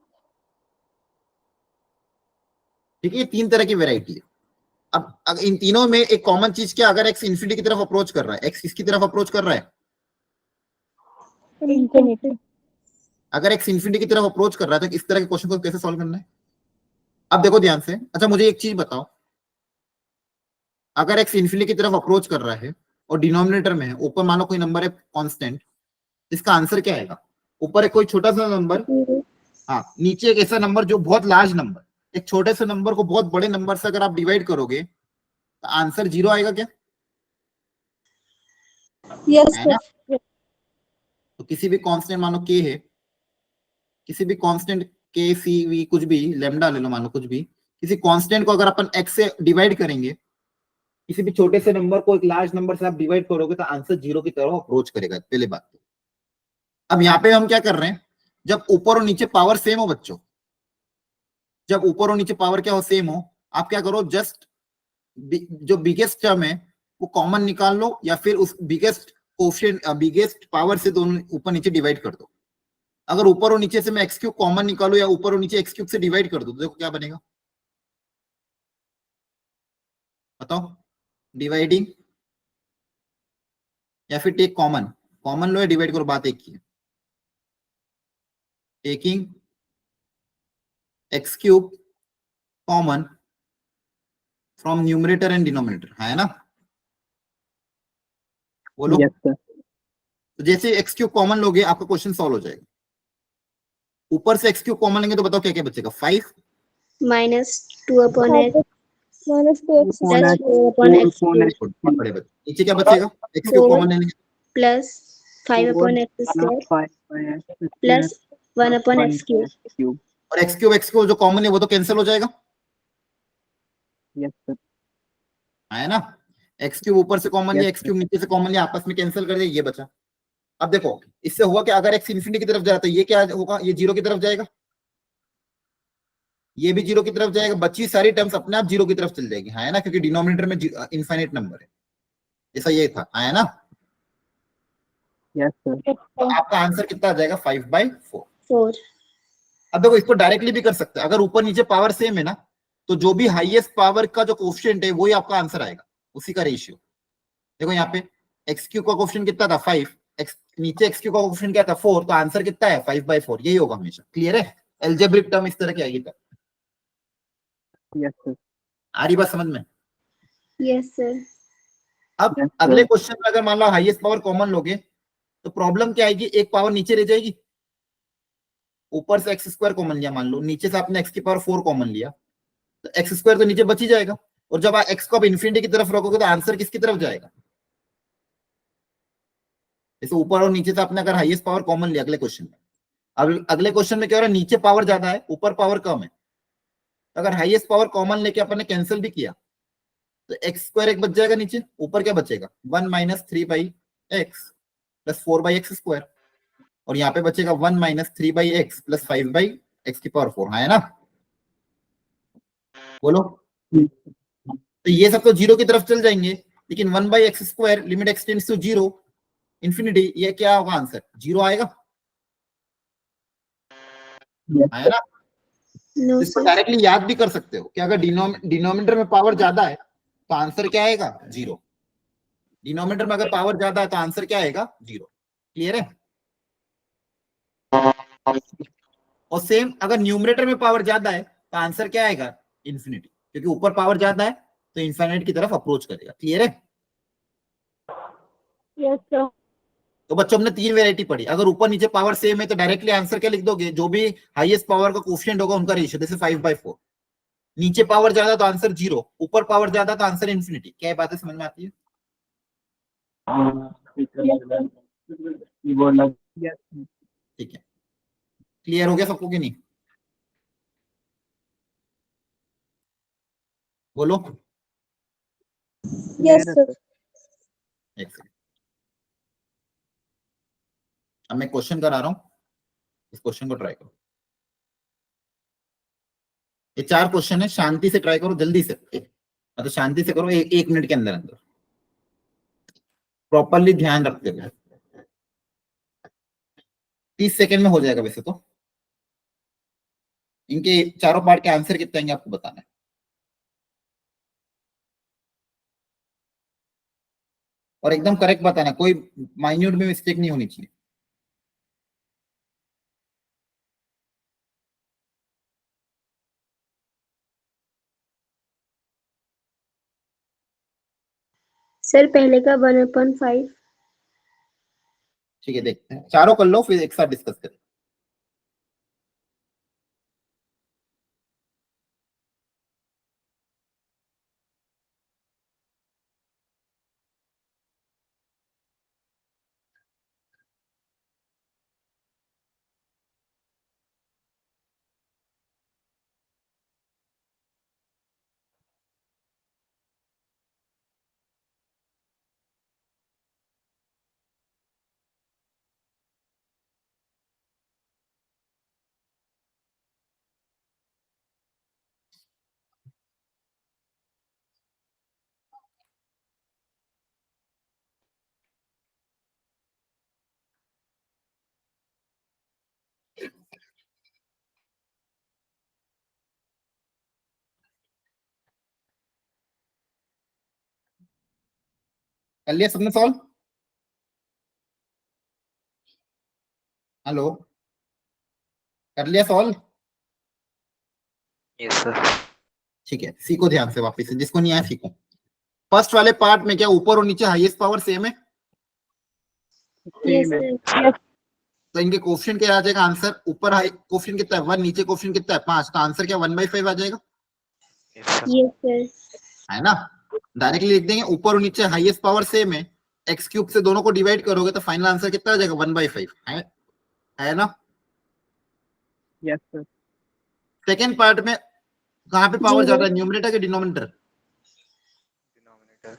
ठीक है, ये तीन तरह की वेराइटी है। अब इन तीनों में एक कॉमन चीज क्या, अगर एक्स इन्फिनिटी की तरफ अप्रोच कर रहा है, एक्स किसकी तरफ अप्रोच कर रहा है? Infinity. अगर एक्स इन्फिनिटी की तरफ अप्रोच कर रहा है तो इस तरह के क्वेश्चन को कैसे सॉल्व करना है? अब देखो ध्यान से। अच्छा मुझे एक चीज बताओ, अगर एक्स इन्फिनिटी की तरफ अप्रोच कर रहा है और डिनोमिनेटर में है, ऊपर मानो कोई नंबर है कांस्टेंट, इसका आंसर क्या आएगा? ऊपर एक कोई छोटा सा नंबर, हाँ नीचे एक ऐसा नंबर जो बहुत लार्ज नंबर, एक छोटे से नंबर को बहुत बड़े नंबर से अगर आप डिवाइड करोगे तो आंसर 0 आएगा क्या? Yes, है sir. ना? तो किसी भी कांस्टेंट मानो के है, किसी भी कांस्टेंट के सी वी कुछ भी लेमडा ले लो, मानो कुछ भी, किसी कांस्टेंट को अगर अपन एक्स से डिवाइड करेंगे, किसी भी छोटे से नंबर को एक लार्ज नंबर से आप डिवाइड करोगे तो आंसर 0 की तरफ अप्रोच करेगा, पहले बात तो। अब यहाँ पे हम क्या कर रहे हैं, जब ऊपर और नीचे पावर सेम हो बच्चों, जब ऊपर और नीचे पावर क्या हो, सेम हो, आप क्या करो, जस्ट जो बिगेस्ट टर्म है वो कॉमन निकाल लो, या फिर उस बिगेस्ट कोफिशिएंट बिगेस्ट पावर से दोनों ऊपर नीचे डिवाइड कर दो। अगर ऊपर और नीचे से मैं एक्स क्यूब कॉमन निकालू या ऊपर और नीचे एक्स क्यूब से डिवाइड कर दो तो देखो क्या बनेगा, बताओ। डिवाइडिंग या फिर टेक कॉमन, कॉमन लो या डिवाइड करो, बात एक ही है। Taking x cube common from numerator and denominator, है ना? बोलो। Yes, sir. तो जैसे एक्स क्यूब कॉमन लोगे आपका क्वेश्चन सॉल्व हो जाएगा। ऊपर से एक्स क्यूब कॉमन लेंगे तो बताओ क्या क्या बचेगा? 5 -2/x Minus 2x Upon plus X, 4/x upon cube X, बड़े बच्चे, नीचे क्या बचेगा? एक्स क्यूब 4 कॉमन लेंगे plus 5/x square 5 by X square plus 1/x cube. cube. और एक्स क्यूब जो कॉमन है वो तो कैंसिल हो जाएगा, Yes, sir. है ना? एक्स क्यूब ऊपर से कॉमन लिया, Yes, एक्स क्यूब नीचे से कॉमन लिया, आपस में कैंसिल कर दिया, ये बचा। अब देखो इससे हुआ कि अगर एक्स इन्फिनिटी की तरफ जा रहा है तो ये क्या होगा, ये 0 की तरफ जाएगा, ये भी 0 की तरफ जाएगा, बची सारी टर्म्स अपने आप 0 की तरफ चल जाएगी, है ना? क्योंकि डिनोमिनेटर में इनफाइनाइट नंबर है, जैसा ये था, है ना? yes, sir. तो आपका आंसर कितना आ जाएगा? 5/4। 4. अब देखो इसको डायरेक्टली भी कर सकते हैं, अगर ऊपर नीचे पावर सेम है ना, तो जो भी हाईएस्ट पावर का जो कोफिशिएंट है वही आपका आंसर आएगा, उसी का रेशियो। देखो यहाँ पे एक्स क्यूब का कोफिशिएंट कितना था? 5, एक्स नीचे एक्स क्यूब का कोफिशिएंट क्या था? 4, तो आंसर कितना है? 5/4, यही होगा हमेशा। क्लियर है? एल्जेब्रिक टर्म इस तरह की आएगी। तब Yes, sir. आ रही बात समझ में? Yes, sir. अब Yes, अगले sir. क्वेश्चन में अगर मान लो हाईएस्ट पावर कॉमन लोगे तो प्रॉब्लम क्या आएगी, एक पावर नीचे रह जाएगी। ऊपर से एक्स स्क्वायर कॉमन लिया मान लो, नीचे से आपने एक्स की पावर 4 कॉमन लिया, तो एक्स स्क्वायर तो नीचे बच ही जाएगा, और जब आप एक्स को अब इन्फिनिटी की तरफ रखोगे तो आंसर किसकी तरफ जाएगा? जैसे ऊपर और नीचे से आपने अगर हाईएस्ट पावर कॉमन लिया अगले क्वेश्चन में, अब अगले क्वेश्चन में क्या हो रहा है, नीचे पावर ज्यादा है ऊपर पावर कम है, तो अगर हाईएस्ट पावर कॉमन लेके अपन ने कैंसिल भी किया तो एक्स स्क्वायर एक बच जाएगा, नीचे ऊपर क्या बचेगा? 1 - 3/x प्लस 4/x², और यहाँ पे बचेगा 1 - 3/x प्लस 5/x की पावर 4, है ना? बोलो। तो ये सब तो 0 की तरफ चल जाएंगे, लेकिन 1/x² limit x tends to 0 infinity, ये क्या होगा आंसर? 0 आएगा, Yes, है ना? No, इसको sir. डायरेक्टली याद भी कर सकते हो कि अगर डिनोमिनेटर में पावर ज्यादा है तो आंसर क्या आएगा? 0। डिनोमिनेटर में अगर पावर ज्यादा है तो आंसर क्या आएगा? 0। क्लियर है? और सेम अगर न्यूमरेटर में पावर ज्यादा है तो आंसर क्या आएगा? इन्फिनिटी, क्योंकि ऊपर पावर ज्यादा है तो इन्फिनिटी की तरफ अप्रोच करेगा। क्लियर है? Yes, sir. तो बच्चों हमने 3 वेरायटी पढ़ी। अगर ऊपर नीचे पावर सेम है तो डायरेक्टली आंसर क्या लिख दोगे? जो भी हाईएस्ट पावर का कोफिशिएंट होगा उनका रेशियो, जैसे 5/4। नीचे पावर ज्यादा तो आंसर 0, ऊपर पावर ज्यादा तो आंसर इन्फिनिटी। क्या ये बातें समझ में आती है? yes, ठीक है, क्लियर हो गया सबको कि नहीं? बोलो। Yes, Yes, sir. sir. एक सेकंड, अब मैं क्वेश्चन करा रहा हूं, इस क्वेश्चन को ट्राई करो। ये 4 क्वेश्चन है, शांति से ट्राई करो, जल्दी से, मतलब शांति से करो, 1 मिनट के अंदर अंदर, प्रॉपरली ध्यान रखते हुए। 30 सेकंड में हो जाएगा वैसे तो। इनके चारों पार्ट के आंसर कितने आएंगे आपको बताना है। और एकदम करेक्ट बताना, कोई माइन्यूट में मिस्टेक नहीं होनी चाहिए। सर पहले का 1/5। ठीक है, देखते हैं, चारों कर लो फिर एक साथ डिस्कस करें। कर लिया सबने सॉल्व? हेलो, कर लिया सॉल्व? Yes sir. ठीक है, सीखो ध्यान से वापस से, जिसको नहीं आया सीखो। फर्स्ट वाले पार्ट में क्या ऊपर और नीचे हाईएस्ट पावर सेम है? यस सेम है। सर। तो इनके कोफिशिएंट क्या आ जाएगा आंसर? ऊपर हाई कोफिशिएंट कितना है 1, नीचे कोफिशिएंट कितना है 5, तो आंसर क्या 1/5 आ जाएगा, यस सर। Yes sir. है ना? डायरेक्टली लिख देंगे, ऊपर और नीचे हाईएस्ट पावर सेम है, एक्स क्यूब से दोनों को डिवाइड करोगे तो फाइनल आंसर कितना आ जाएगा 1/5, है ना? Yes sir. सेकेंड पार्ट में कहाँ पे पावर 0। ज्यादा है, न्यूमरेटर के डिनोमिनेटर? डिनोमिनेटर।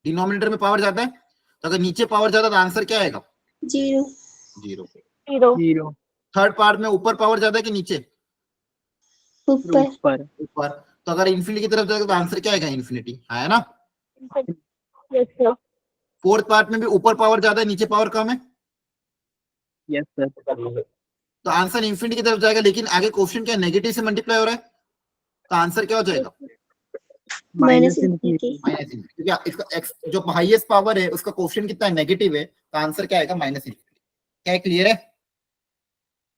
डिनोमिनेटर में पावर ज्यादा है, तो अगर नीचे पावर ज्यादा तो आंसर क्या आएगा? 0। 0। 0 थर्ड पार्ट में ऊपर पावर ज्यादा है कि नीचे? ऊपर। ऊपर। ऊपर। तो अगर इन्फिनिटी की तरफ जाएगा तो आंसर क्या आएगा? इन्फिनिटी, है ना? Yes sir. फोर्थ पार्ट में भी ऊपर पावर ज्यादा है, नीचे पावर कम है, यस सर। तो आंसर इन्फिनिटी की तरफ जाएगा, लेकिन आगे क्वेश्चन क्या नेगेटिव से मल्टीप्लाई हो रहा है, तो आंसर क्या हो जाएगा? Minus minus infinity. Infinity. Minus infinity, क्योंकि इसका एक्स जो हाईएस्ट पावर है उसका क्वेश्चन कितना है, नेगेटिव है, तो आंसर क्या आएगा? Minus infinity. क्या क्लियर है?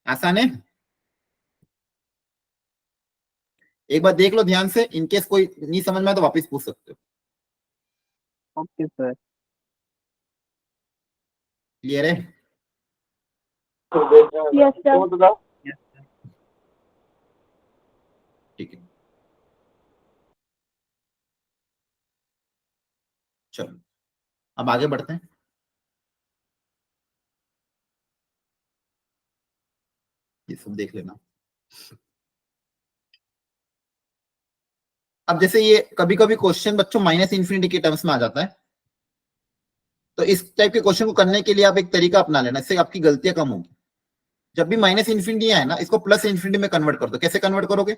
आसान है? एक बार देख लो ध्यान से, इनकेस कोई नहीं समझ में आए तो वापस पूछ सकते हो। Okay sir. क्लियर है? Yes sir. Yes sir. ठीक है, चलो अब आगे बढ़ते हैं। ये सब देख लेना। अब जैसे ये कभी कभी क्वेश्चन बच्चों माइनस इन्फिनिटी के टर्म्स में आ जाता है, तो इस टाइप के क्वेश्चन को करने के लिए आप एक तरीका अपना लेना, इससे आपकी गलतियां कम होंगी। जब भी माइनस इन्फिनिटी है ना, इसको प्लस इन्फिनिटी में कन्वर्ट कर दो। कैसे कन्वर्ट करोगे?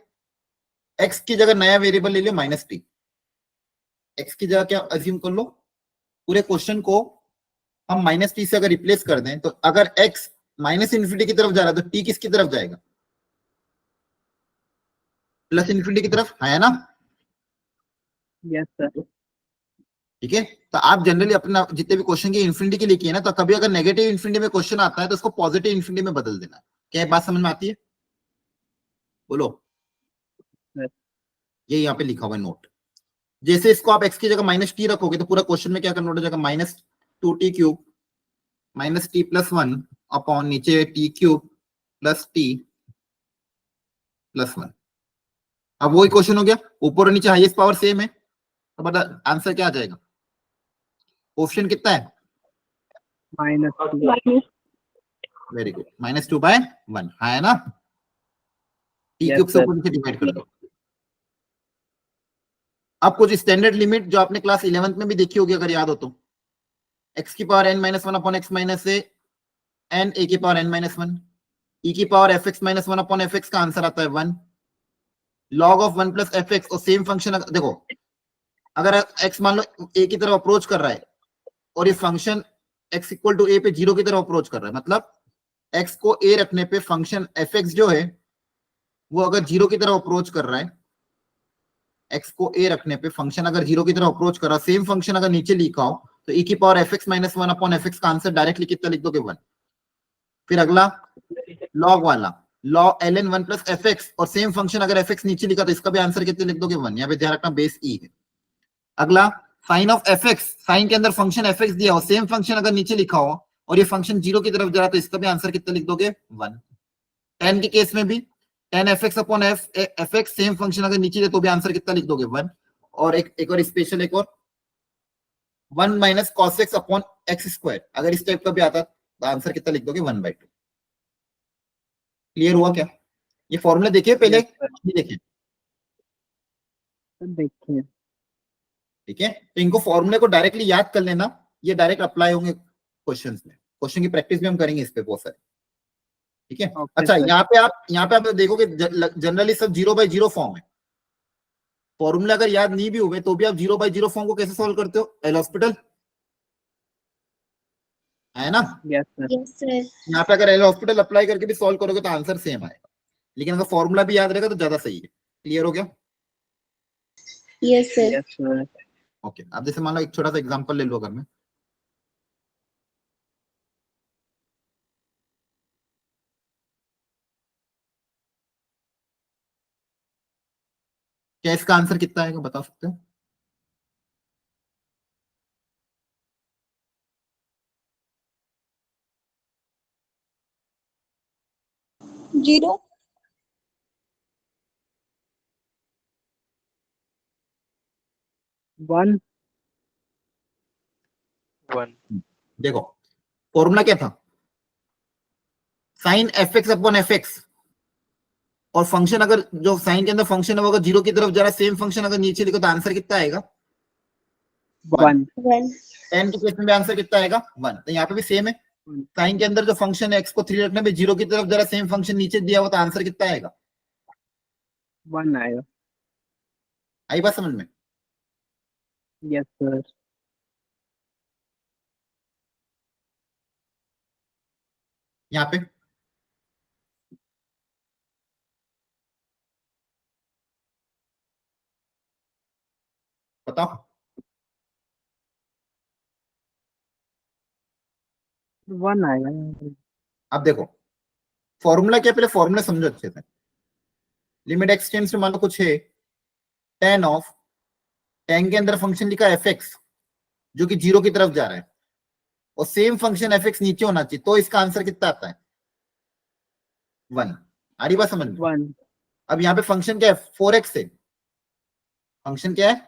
एक्स की जगह नया वेरिएबल ले लो -t। एक्स की जगह क्या अज्यूम कर लो, पूरे क्वेश्चन को हम -t से अगर रिप्लेस कर दें, तो अगर एक्स माइनस इन्फिनिटी की तरफ जा रहा है तो t किसकी तरफ जाएगा? प्लस इन्फिनिटी की तरफ, है ना? Yes sir. ठीक है, तो आप जनरली अपना जितने भी क्वेश्चन की इन्फिनिटी के लिए किए ना, तो कभी अगर नेगेटिव इन्फिनिटी में क्वेश्चन आता है तो उसको पॉजिटिव इन्फिनिटी में बदल देना। क्या ये बात समझ में आती है? बोलो। सर। ये यहाँ पे लिखा हुआ है नोट। जैसे इसको आप x की जगह -t रखोगे तो पूरा क्वेश्चन में क्या कन्वर्ट हो जाएगा? -2t क्यूब -t + 1 अपॉन नीचे t क्यूब + t + 1। अब वही क्वेश्चन हो गया, ऊपर और नीचे हाईएस्ट पावर सेम है, तो बता आंसर क्या आ जाएगा? ऑप्शन कितना है? -2। वेरी गुड, -2/1, है ना? t यस क्यूब से सर। ऊपर नीचे डिवाइड कर दो। अब कुछ स्टैंडर्ड लिमिट जो आपने क्लास 11th में भी देखी होगी अगर याद हो तो, x की power n-1 upon x minus A n a की पावर n-1, e की पावर fx -1 अपॉन fx का आंसर आता है 1, log of 1 plus f x, और सेम फंक्शन देखो, अगर x मान लो a की तरफ अप्रोच कर रहा है और ये function x equal to a पे 0 की तरफ अप्रोच कर रहा है, मतलब x को a रखने पे फंक्शन एफ एक्स जो है वो अगर 0 की तरफ अप्रोच कर रहा है, x को a रखने पे फंक्शन अगर 0 की तरफ अप्रोच कर रहा है, सेम फंक्शन अगर नीचे लिखा हो तो e की power F x minus 1 upon f x का आंसर डायरेक्टली कितना लिख दोगे 1। फिर अगला लॉग वाला, log ln 1 plus f x, और सेम फंक्शन अगर एफ एक्स नीचे लिखा तो इसका भी आंसर कितने लिख दोगे 1। यहाँ पे ध्यान रखना बेस e है। अगला sine of f x, sine के अंदर फंक्शन एफ एक्स दिया हो, सेम फंक्शन अगर नीचे लिखा हो और ये फंक्शन 0 की तरफ जा रहा है तो इसका भी आंसर कितना लिख दोगे 1। tan के केस में भी tan F x upon f x, same function अगर नीचे दे तो भी आंसर कितना लिख दोगे 1। और एक और स्पेशल, एक और 1 minus cos x upon x square, अगर इस टाइप का भी आता तो आंसर कितना लिख दोगे 1/2। क्लियर हुआ क्या? ये फॉर्मूला देखिए पहले, नहीं देखे? देखिए ठीक है, तो इनको फॉर्मूले को डायरेक्टली याद कर लेना, ये डायरेक्ट अप्लाई होंगे क्वेश्चंस में। क्वेश्चन की प्रैक्टिस भी हम करेंगे इस पे बहुत सारे। ठीक है, Okay, अच्छा sir. यहाँ पे आप देखोगे जनरली सब 0/0 फॉर्म है। फॉर्मूला अगर याद नहीं भी हुए तो भी आप 0/0 फॉर्म को कैसे सॉल्व करते हो? एल हॉस्पिटल है ना, yes sir, Yes, sir. यहाँ पे अगर एल हॉस्पिटल अप्लाई करके भी सॉल्व करोगे तो आंसर सेम आएगा, लेकिन अगर फॉर्मूला भी याद रहेगा तो ज्यादा सही है। क्लियर हो गया? Yes, sir. yes sir. Okay, अब जैसे मान लो एक छोटा सा एग्जांपल ले लो, अगर मैं क्या इसका आंसर कितना आएगा बता सकते हो? जीरो। 1 देखो फॉर्मूला क्या था, sine f x upon f x, और फंक्शन अगर जो साइन के अंदर फंक्शन है वो अगर 0 की तरफ जा रहा है, सेम फंक्शन अगर नीचे लिखो तो आंसर कितना आएगा 1 1. tan के केस में भी आंसर कितना आएगा 1। तो यहाँ पे भी सेम है, साइन के अंदर जो फंक्शन है x को 3 रखने पे 0 की तरफ जा रहा है, सेम फंक्शन नीचे दिया हुआ तो आंसर कितना आएगा 1 आएगा। आई बात समझ में? yes sir, यहाँ पे बताओ 1 आएगा। अब देखो फॉर्मूला क्या, पहले फॉर्मूला समझो अच्छे से। लिमिट एक्स टेंड्स टू मान लो कुछ है, tan ऑफ, tan के अंदर फंक्शन लिखा एफ एक्स जो कि 0 की तरफ जा रहा है, और सेम फंक्शन एफ एक्स नीचे होना चाहिए, तो इसका आंसर कितना आता है 1। आ रही बात समझ में? 1 अब यहाँ पे फंक्शन क्या है 4x है, फंक्शन क्या है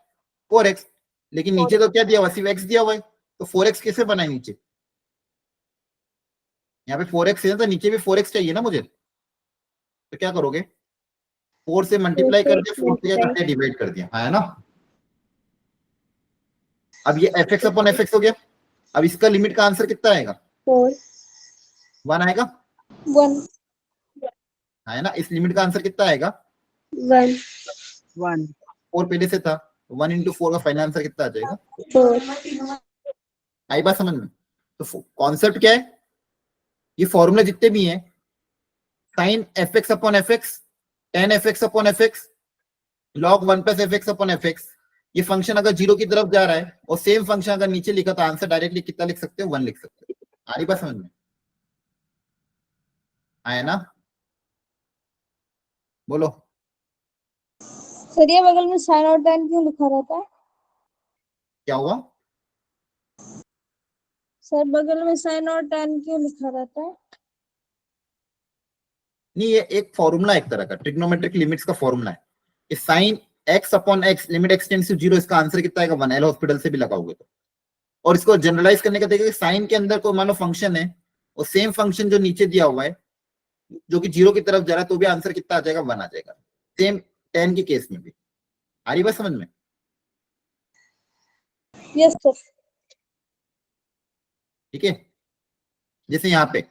4x, लेकिन नीचे तो क्या दिया हुआ, सिर्फ x दिया हुआ है, तो 4x कैसे बनाए नीचे? यहाँ पे 4x है तो नीचे भी 4x चाहिए ना मुझे, तो क्या करोगे 4 से मल्टीप्लाई कर दिया, 4 से क्या करते हैं डिवाइड कर दिया, है ना। अब ये f x upon f x हो गया, अब इसका लिमिट का आंसर कितना आएगा 4. 1 आएगा, 1। है ना। इस लिमिट का आंसर कितना आएगा 1. 1 4 पहले से था, 1 इंटू 4 का फाइनल आंसर कितना आ जाएगा 4. आई बात समझ में? तो कॉन्सेप्ट क्या है, ये फॉर्मूले जितने भी हैं, sine f x upon f x, tan f x upon f x, log 1 plus f x upon f x, ये फंक्शन अगर 0 की तरफ जा रहा है और सेम फंक्शन अगर नीचे लिखा तो आंसर डायरेक्टली कितना लिख सकते हो 1 लिख सकते हो। आ रही बात समझ में? आया ना, बोलो। सर ये बगल में साइन और tan क्यों लिखा रहता है? क्या हुआ? सर बगल में साइन और tan क्यों लिखा रहता है? नहीं, ये एक फॉर्मूला, एक तरह का ट्रिग्नोमेट्रिक लिमिट्स का फॉर्मूला है। कि sine x upon x, limit x tends to 0, इसका आंसर कितना आएगा 1, एल हॉस्पिटल से भी लगाओगे तो। और इसको जनरलाइज करने का देखिए, साइन के अंदर कोई मान लो फंक्शन है और सेम फंक्शन जो नीचे दिया हुआ है जो कि 0 की तरफ जा रहा है, तो भी आंसर कितना आ जाएगा 1 आ जाएगा। सेम tan के केस में भी। आ रही बात समझ में? Yes sir. ठीक है, जैसे यहाँ पे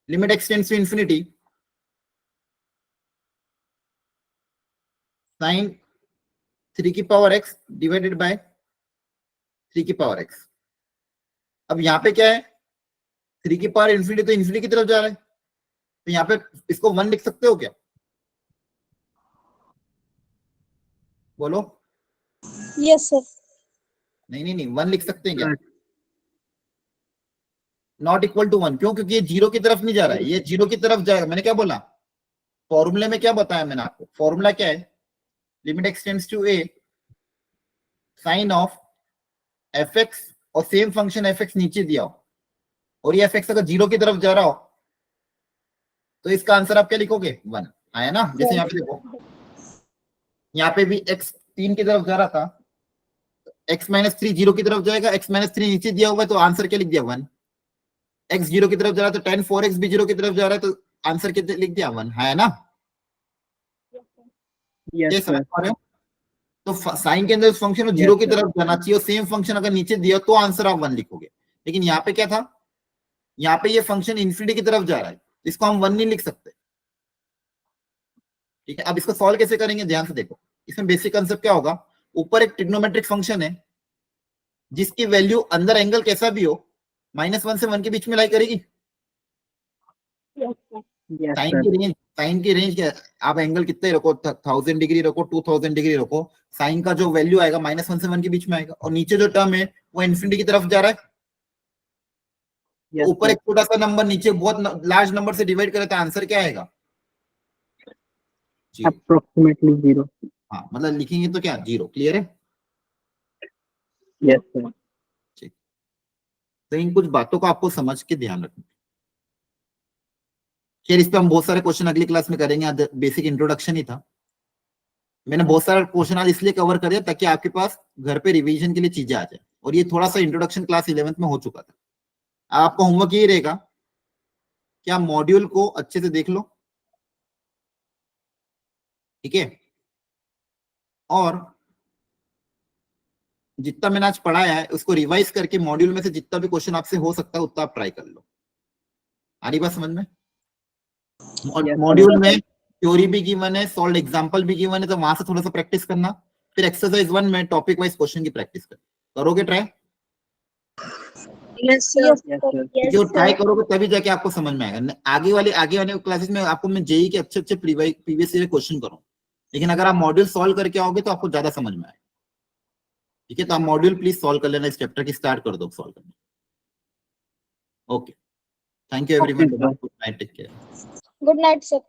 limit x tends to infinity, sine 3 की पावर x डिवाइडेड बाय 3 की पावर x। अब यहाँ पे क्या है, 3 की पावर इन्फिनिटी तो इन्फिनिटी की तरफ जा रहा है, तो यहाँ पे इसको 1 लिख सकते हो क्या? बोलो। Yes, sir. नहीं नहीं नहीं, 1 लिख सकते हैं क्या? Sir. नॉट इक्वल टू 1, क्यों? क्योंकि ये 0 की तरफ नहीं जा रहा है, ये 0 की तरफ जाएगा। मैंने क्या बोला फॉर्मूले में, क्या बताया मैंने आपको? फॉर्मूला क्या है? Limit x tends to a sine of fx, और सेम फंक्शन fx नीचे दिया हो, और ये fx अगर 0 की तरफ जा रहा हो, तो इसका आंसर आप क्या लिखोगे? 1 आया ना? जैसे यहाँ पे देखो, यहाँ पे भी x 3 की तरफ जा रहा था, x माइनस 3 0 की तरफ जाएगा, x माइनस 3 नीचे दिया हुआ है, तो आंसर क्या लिख दिया? 1। x 0 की तरफ जा रहा है तो tan 4x भी 0 की तरफ जा रहा है, तो आंसर कितने लिख दिया? 1, है ना? Yes, ये sir. समझ पा रहे हो? तो साइन के अंदर फंक्शन 0 की Yes, sir. तरफ जाना चाहिए, और सेम फंक्शन अगर नीचे दिया तो आंसर आप 1 लिखोगे। लेकिन यहाँ पे क्या था, यहाँ पे ये फंक्शन इन्फिनिटी की तरफ जा रहा है, इसको हम 1 नहीं लिख सकते। ठीक है, अब इसको सॉल्व कैसे करेंगे, ध्यान से देखो। इसमें बेसिक कंसेप्ट क्या होगा, ऊपर एक ट्रिग्नोमेट्रिक फंक्शन है जिसकी वैल्यू अंदर एंगल कैसा भी हो -1 से 1 के बीच में लाई करेगी। Yes, sine sir. की रेंज क्या है? आप एंगल कितने रखो, 1000 डिग्री रखो, 2000 डिग्री रखो, साइन का जो वैल्यू आएगा -1 से 1 के बीच में आएगा, और नीचे जो टर्म है वो इन्फिनिटी की तरफ जा रहा है। Yes, ऊपर sir. एक छोटा सा नंबर, नीचे बहुत लार्ज नंबर से डिवाइड करे तो आंसर क्या आएगा? 0। Approximately 0. हाँ, मतलब लिखेंगे तो क्या? 0। क्लियर है? Yes, sir. ठीक, तो इन कुछ बातों को आपको समझ के ध्यान रखना। खैर, इस पे हम बहुत सारे क्वेश्चन अगली क्लास में करेंगे, आज बेसिक इंट्रोडक्शन ही था। मैंने बहुत सारे क्वेश्चन आज इसलिए कवर कर दिया ताकि आपके पास घर पे रिवीजन के लिए चीजें आ जाए, और ये थोड़ा सा इंट्रोडक्शन क्लास 11th में हो चुका था। आपका होमवर्क ये रहेगा कि आप मॉड्यूल को अच्छे से देख लो, ठीक है, और जितना मैंने आज पढ़ाया है उसको रिवाइज करके मॉड्यूल में से जितना भी क्वेश्चन आपसे हो सकता है उतना आप ट्राई कर लो। आ रही बात समझ में? Yes, module sir. में थ्योरी भी गिवन है, सॉल्व एग्जांपल भी गिवन है, तो वहां से थोड़ा सा प्रैक्टिस करना, फिर एक्सरसाइज 1 में टॉपिक वाइज क्वेश्चन की प्रैक्टिस करोगे try. Yes, sir. Yes, sir. Yes, जो ट्राई sir. करोगे तभी जाके आपको समझ में आएगा। आगे वाले क्लासेस में आपको मैं जेई के अच्छे प्रीवियस ईयर क्वेश्चन करूँ, लेकिन अगर आप मॉड्यूल सॉल्व करके आओगे तो आपको ज्यादा समझ में आएगा। ठीक है, तो आप मॉड्यूल प्लीज सॉल्व कर लेना, इस चैप्टर की स्टार्ट कर दो सॉल्व करना। Okay, thank you everyone, Okay, sir. Good night, take care. Good night, sir.